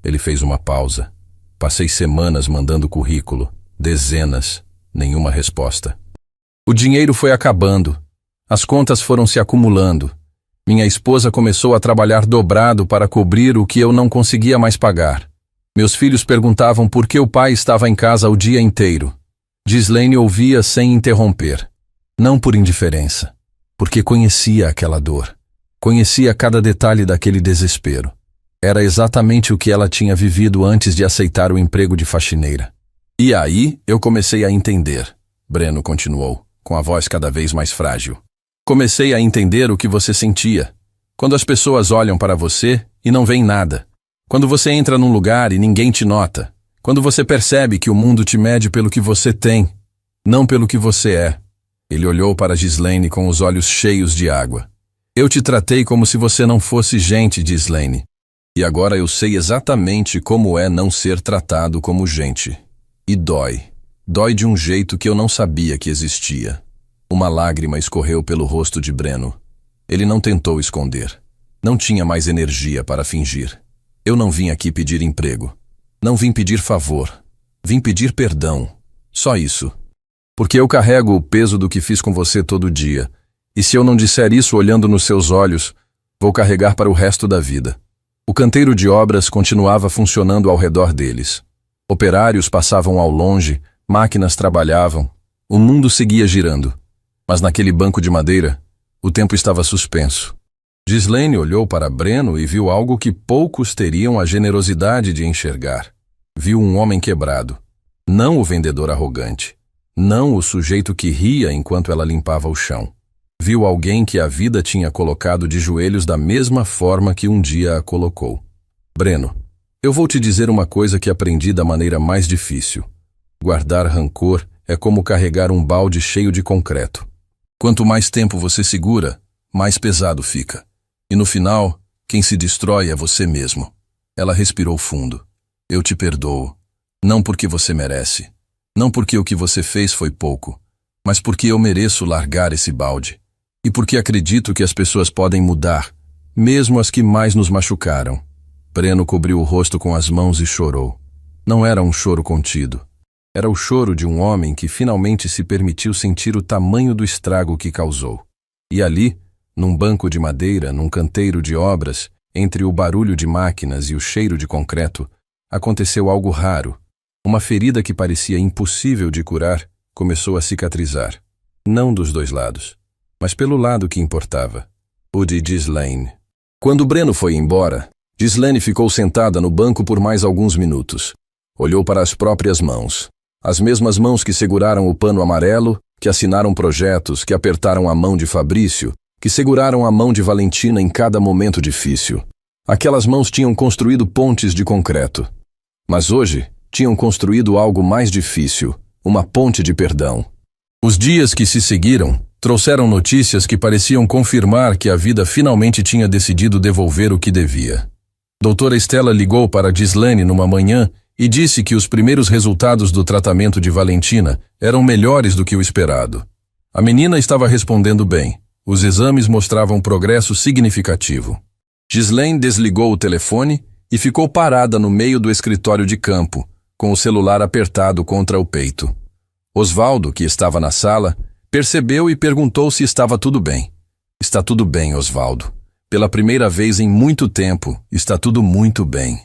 Speaker 1: Ele fez uma pausa. Passei semanas mandando currículo, dezenas, nenhuma resposta. O dinheiro foi acabando. As contas foram se acumulando. Minha esposa começou a trabalhar dobrado para cobrir o que eu não conseguia mais pagar. Meus filhos perguntavam por que o pai estava em casa o dia inteiro. Ghislaine ouvia sem interromper. Não por indiferença, porque conhecia aquela dor. Conhecia cada detalhe daquele desespero. Era exatamente o que ela tinha vivido antes de aceitar o emprego de faxineira. E aí eu comecei a entender, Breno continuou, com a voz cada vez mais frágil. Comecei a entender o que você sentia. Quando as pessoas olham para você e não veem nada. Quando você entra num lugar e ninguém te nota. Quando você percebe que o mundo te mede pelo que você tem, não pelo que você é. Ele olhou para Ghislaine com os olhos cheios de água. Eu te tratei como se você não fosse gente, Ghislaine. E agora eu sei exatamente como é não ser tratado como gente. E dói. Dói de um jeito que eu não sabia que existia. Uma lágrima escorreu pelo rosto de Breno. Ele não tentou esconder. Não tinha mais energia para fingir. Eu não vim aqui pedir emprego. Não vim pedir favor. Vim pedir perdão. Só isso. Porque eu carrego o peso do que fiz com você todo dia. E se eu não disser isso olhando nos seus olhos, vou carregar para o resto da vida. O canteiro de obras continuava funcionando ao redor deles. Operários passavam ao longe, máquinas trabalhavam. O mundo seguia girando. Mas naquele banco de madeira, o tempo estava suspenso. Ghislaine olhou para Breno e viu algo que poucos teriam a generosidade de enxergar. Viu um homem quebrado. Não o vendedor arrogante. Não o sujeito que ria enquanto ela limpava o chão. Viu alguém que a vida tinha colocado de joelhos da mesma forma que um dia a colocou. Breno, eu vou te dizer uma coisa que aprendi da maneira mais difícil. Guardar rancor é como carregar um balde cheio de concreto. Quanto mais tempo você segura, mais pesado fica. E no final, quem se destrói é você mesmo. Ela respirou fundo. Eu te perdoo. Não porque você merece. Não porque o que você fez foi pouco. Mas porque eu mereço largar esse balde. E porque acredito que as pessoas podem mudar, mesmo as que mais nos machucaram. Breno cobriu o rosto com as mãos e chorou. Não era um choro contido. Era o choro de um homem que finalmente se permitiu sentir o tamanho do estrago que causou. E ali, num banco de madeira, num canteiro de obras, entre o barulho de máquinas e o cheiro de concreto, aconteceu algo raro. Uma ferida que parecia impossível de curar começou a cicatrizar. Não dos dois lados, mas pelo lado que importava, o de Ghislaine. Quando Breno foi embora, Ghislaine ficou sentada no banco por mais alguns minutos. Olhou para as próprias mãos. As mesmas mãos que seguraram o pano amarelo, que assinaram projetos, que apertaram a mão de Fabrício, que seguraram a mão de Valentina em cada momento difícil. Aquelas mãos tinham construído pontes de concreto. Mas hoje, tinham construído algo mais difícil, uma ponte de perdão. Os dias que se seguiram Trouxeram notícias que pareciam confirmar que a vida finalmente tinha decidido devolver o que devia. Doutora Estela ligou para Ghislaine numa manhã e disse que os primeiros resultados do tratamento de Valentina eram melhores do que o esperado. A menina estava respondendo bem. Os exames mostravam progresso significativo. Ghislaine desligou o telefone e ficou parada no meio do escritório de campo, com o celular apertado contra o peito. Osvaldo, que estava na sala, percebeu e perguntou se estava tudo bem. Está tudo bem, Osvaldo. Pela primeira vez em muito tempo, está tudo muito bem.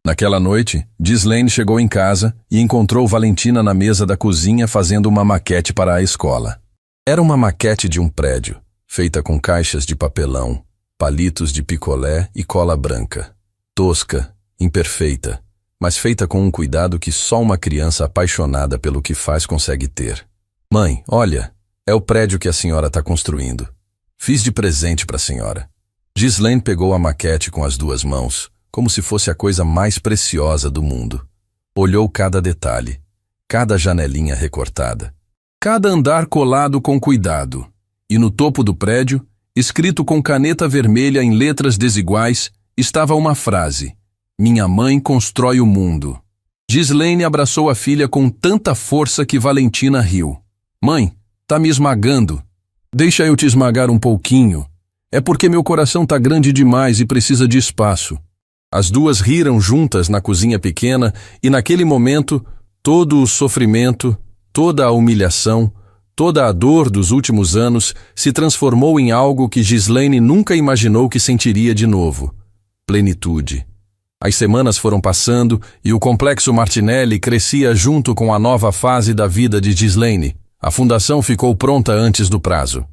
Speaker 1: Naquela noite, Ghislaine chegou em casa e encontrou Valentina na mesa da cozinha fazendo uma maquete para a escola. Era uma maquete de um prédio, feita com caixas de papelão, palitos de picolé e cola branca. Tosca, imperfeita, mas feita com um cuidado que só uma criança apaixonada pelo que faz consegue ter. Mãe, olha, é o prédio que a senhora está construindo. Fiz de presente para a senhora. Ghislaine pegou a maquete com as duas mãos, como se fosse a coisa mais preciosa do mundo. Olhou cada detalhe, cada janelinha recortada, cada andar colado com cuidado, e no topo do prédio, escrito com caneta vermelha em letras desiguais, estava uma frase: "Minha mãe constrói o mundo." Ghislaine abraçou a filha com tanta força que Valentina riu. "Mãe, tá me esmagando." "Deixa eu te esmagar um pouquinho. É porque meu coração tá grande demais e precisa de espaço." As duas riram juntas na cozinha pequena e naquele momento, todo o sofrimento, toda a humilhação, toda a dor dos últimos anos se transformou em algo que Ghislaine nunca imaginou que sentiria de novo: plenitude. As semanas foram passando e o complexo Martinelli crescia junto com a nova fase da vida de Ghislaine. A fundação ficou pronta antes do prazo.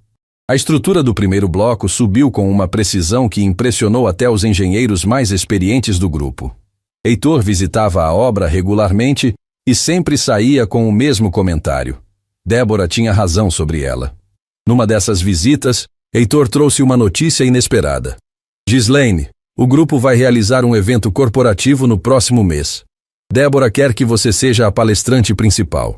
Speaker 1: A estrutura do primeiro bloco subiu com uma precisão que impressionou até os engenheiros mais experientes do grupo. Heitor visitava a obra regularmente e sempre saía com o mesmo comentário: Débora tinha razão sobre ela. Numa dessas visitas, Heitor trouxe uma notícia inesperada. "Ghislaine, o grupo vai realizar um evento corporativo no próximo mês. Débora quer que você seja a palestrante principal."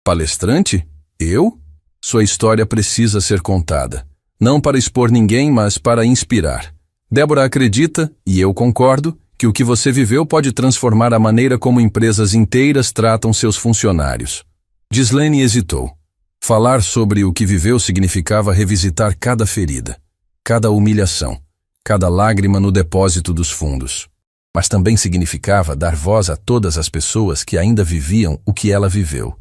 Speaker 1: "Palestrante? Eu?" "Sua história precisa ser contada. Não para expor ninguém, mas para inspirar. Débora acredita, e eu concordo, que o que você viveu pode transformar a maneira como empresas inteiras tratam seus funcionários." Ghislaine hesitou. Falar sobre o que viveu significava revisitar cada ferida, cada humilhação, cada lágrima no depósito dos fundos. Mas também significava dar voz a todas as pessoas que ainda viviam o que ela viveu.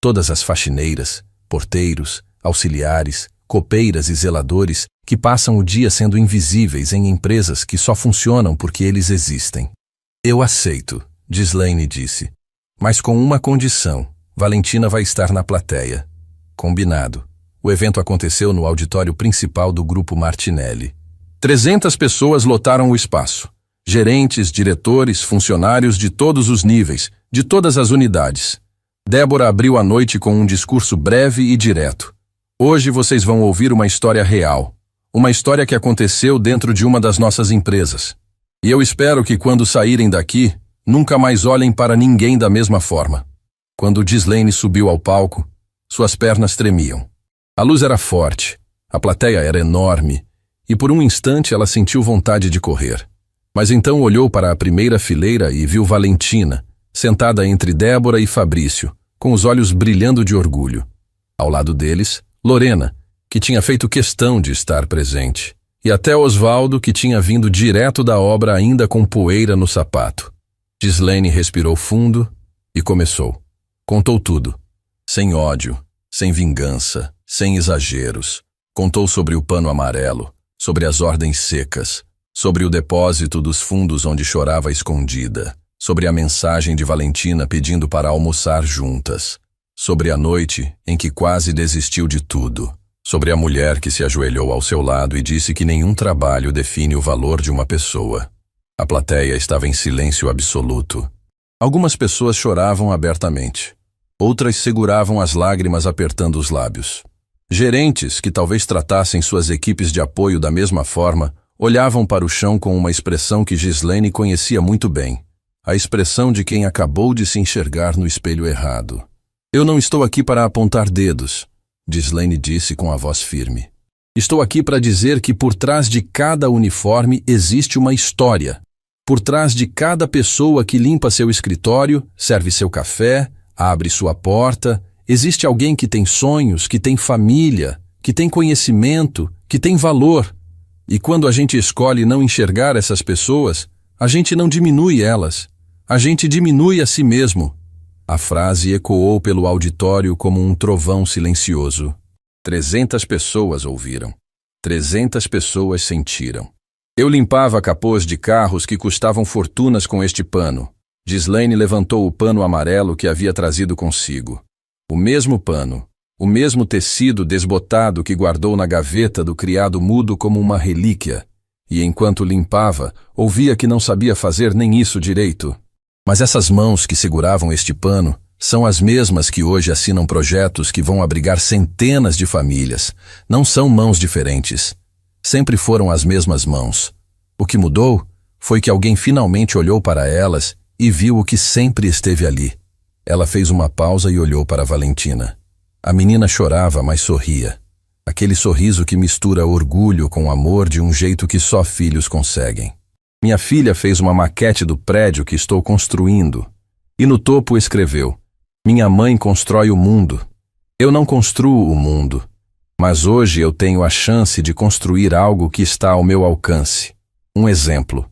Speaker 1: Todas as faxineiras, porteiros, auxiliares, copeiras e zeladores que passam o dia sendo invisíveis em empresas que só funcionam porque eles existem. "Eu aceito", Ghislaine disse, "mas com uma condição: Valentina vai estar na plateia." Combinado. O evento aconteceu no auditório principal do Grupo Martinelli. 300 pessoas lotaram o espaço. Gerentes, diretores, funcionários de todos os níveis, de todas as unidades. Débora abriu a noite com um discurso breve e direto. "Hoje vocês vão ouvir uma história real. Uma história que aconteceu dentro de uma das nossas empresas. E eu espero que quando saírem daqui, nunca mais olhem para ninguém da mesma forma." Quando Ghislaine subiu ao palco, suas pernas tremiam. A luz era forte, a plateia era enorme, e por um instante ela sentiu vontade de correr. Mas então olhou para a primeira fileira e viu Valentina, sentada entre Débora e Fabrício, com os olhos brilhando de orgulho. Ao lado deles, Lorena, que tinha feito questão de estar presente, e até Osvaldo, que tinha vindo direto da obra ainda com poeira no sapato. Ghislaine respirou fundo e começou. Contou tudo, sem ódio, sem vingança, sem exageros. Contou sobre o pano amarelo, sobre as ordens secas, sobre o depósito dos fundos onde chorava escondida, sobre a mensagem de Valentina pedindo para almoçar juntas, sobre a noite em que quase desistiu de tudo, sobre a mulher que se ajoelhou ao seu lado e disse que nenhum trabalho define o valor de uma pessoa. A plateia estava em silêncio absoluto. Algumas pessoas choravam abertamente. Outras seguravam as lágrimas apertando os lábios. Gerentes, que talvez tratassem suas equipes de apoio da mesma forma, olhavam para o chão com uma expressão que Ghislaine conhecia muito bem. A expressão de quem acabou de se enxergar no espelho errado. "Eu não estou aqui para apontar dedos, Ghislaine disse com a voz firme. Estou aqui para dizer que por trás de cada uniforme existe uma história. Por trás de cada pessoa que limpa seu escritório, serve seu café, abre sua porta, existe alguém que tem sonhos, que tem família, que tem conhecimento, que tem valor. E quando a gente escolhe não enxergar essas pessoas, a gente não diminui elas. A gente diminui a si mesmo. A frase ecoou pelo auditório como um trovão silencioso. 300 pessoas ouviram. 300 pessoas sentiram. Eu limpava capôs de carros que custavam fortunas com este pano. Ghislaine levantou o pano amarelo que havia trazido consigo. O mesmo pano, o mesmo tecido desbotado que guardou na gaveta do criado mudo como uma relíquia. E enquanto limpava, ouvia que não sabia fazer nem isso direito. Mas essas mãos que seguravam este pano são as mesmas que hoje assinam projetos que vão abrigar centenas de famílias. Não são mãos diferentes. Sempre foram as mesmas mãos. O que mudou foi que alguém finalmente olhou para elas e viu o que sempre esteve ali. Ela fez uma pausa e olhou para Valentina. A menina chorava, mas sorria. Aquele sorriso que mistura orgulho com amor de um jeito que só filhos conseguem. Minha filha fez uma maquete do prédio que estou construindo. E no topo escreveu: minha mãe constrói o mundo. Eu não construo o mundo. Mas hoje eu tenho a chance de construir algo que está ao meu alcance. Um exemplo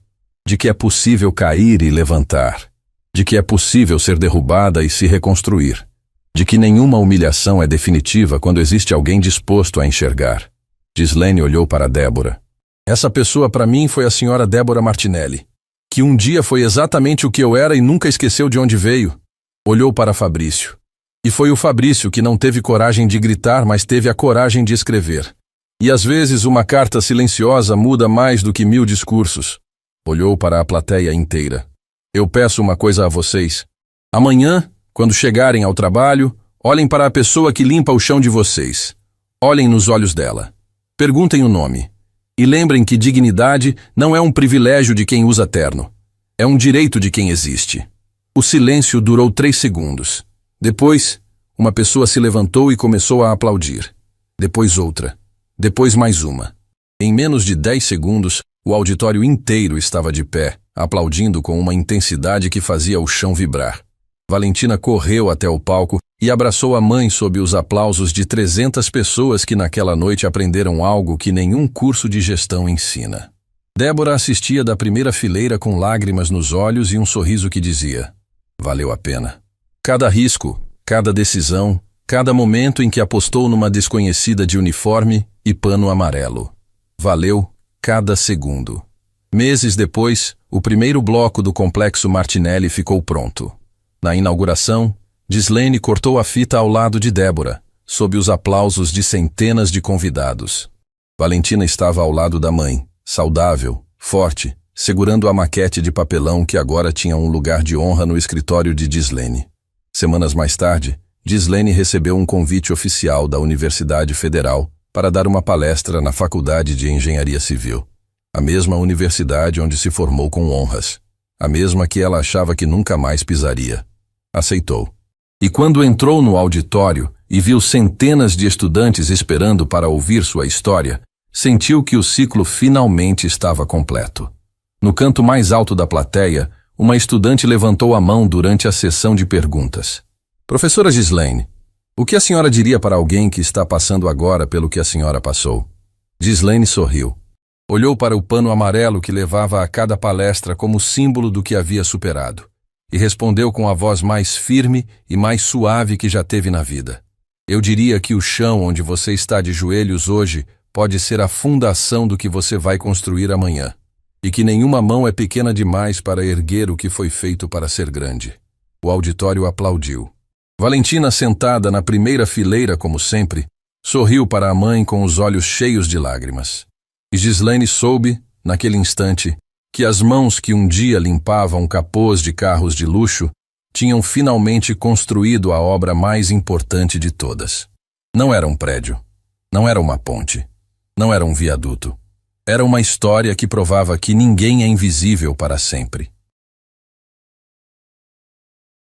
Speaker 1: de que é possível cair e levantar. De que é possível ser derrubada e se reconstruir. De que nenhuma humilhação é definitiva quando existe alguém disposto a enxergar. Ghislaine olhou para Débora. Essa pessoa para mim foi a senhora Débora Martinelli, que um dia foi exatamente o que eu era e nunca esqueceu de onde veio. Olhou para Fabrício. E foi o Fabrício que não teve coragem de gritar, mas teve a coragem de escrever. E às vezes uma carta silenciosa muda mais do que 1000 discursos. Olhou para a plateia inteira. Eu peço uma coisa a vocês. Amanhã, quando chegarem ao trabalho, olhem para a pessoa que limpa o chão de vocês. Olhem nos olhos dela. Perguntem o nome. E lembrem que dignidade não é um privilégio de quem usa terno. É um direito de quem existe. O silêncio durou 3 segundos. Depois, uma pessoa se levantou e começou a aplaudir. Depois outra. Depois mais uma. Em menos de 10 segundos, o auditório inteiro estava de pé, aplaudindo com uma intensidade que fazia o chão vibrar. Valentina correu até o palco e abraçou a mãe sob os aplausos de 300 pessoas que naquela noite aprenderam algo que nenhum curso de gestão ensina. Débora assistia da primeira fileira com lágrimas nos olhos e um sorriso que dizia: valeu a pena. Cada risco, cada decisão, cada momento em que apostou numa desconhecida de uniforme e pano amarelo. Valeu cada segundo. Meses depois, o primeiro bloco do Complexo Martinelli ficou pronto. Na inauguração, Ghislaine cortou a fita ao lado de Débora, sob os aplausos de centenas de convidados. Valentina estava ao lado da mãe, saudável, forte, segurando a maquete de papelão que agora tinha um lugar de honra no escritório de Ghislaine. Semanas mais tarde, Ghislaine recebeu um convite oficial da Universidade Federal para dar uma palestra na Faculdade de Engenharia Civil. A mesma universidade onde se formou com honras. A mesma que ela achava que nunca mais pisaria. Aceitou. E quando entrou no auditório e viu centenas de estudantes esperando para ouvir sua história, sentiu que o ciclo finalmente estava completo. No canto mais alto da plateia, uma estudante levantou a mão durante a sessão de perguntas. Professora Ghislaine, o que a senhora diria para alguém que está passando agora pelo que a senhora passou? Ghislaine sorriu. Olhou para o pano amarelo que levava a cada palestra como símbolo do que havia superado. E respondeu com a voz mais firme e mais suave que já teve na vida. Eu diria que o chão onde você está de joelhos hoje pode ser a fundação do que você vai construir amanhã. E que nenhuma mão é pequena demais para erguer o que foi feito para ser grande. O auditório aplaudiu. Valentina, sentada na primeira fileira como sempre, sorriu para a mãe com os olhos cheios de lágrimas. E Ghislaine soube, naquele instante, que as mãos que um dia limpavam capôs de carros de luxo tinham finalmente construído a obra mais importante de todas. Não era um prédio, não era uma ponte, não era um viaduto. Era uma história que provava que ninguém é invisível para sempre.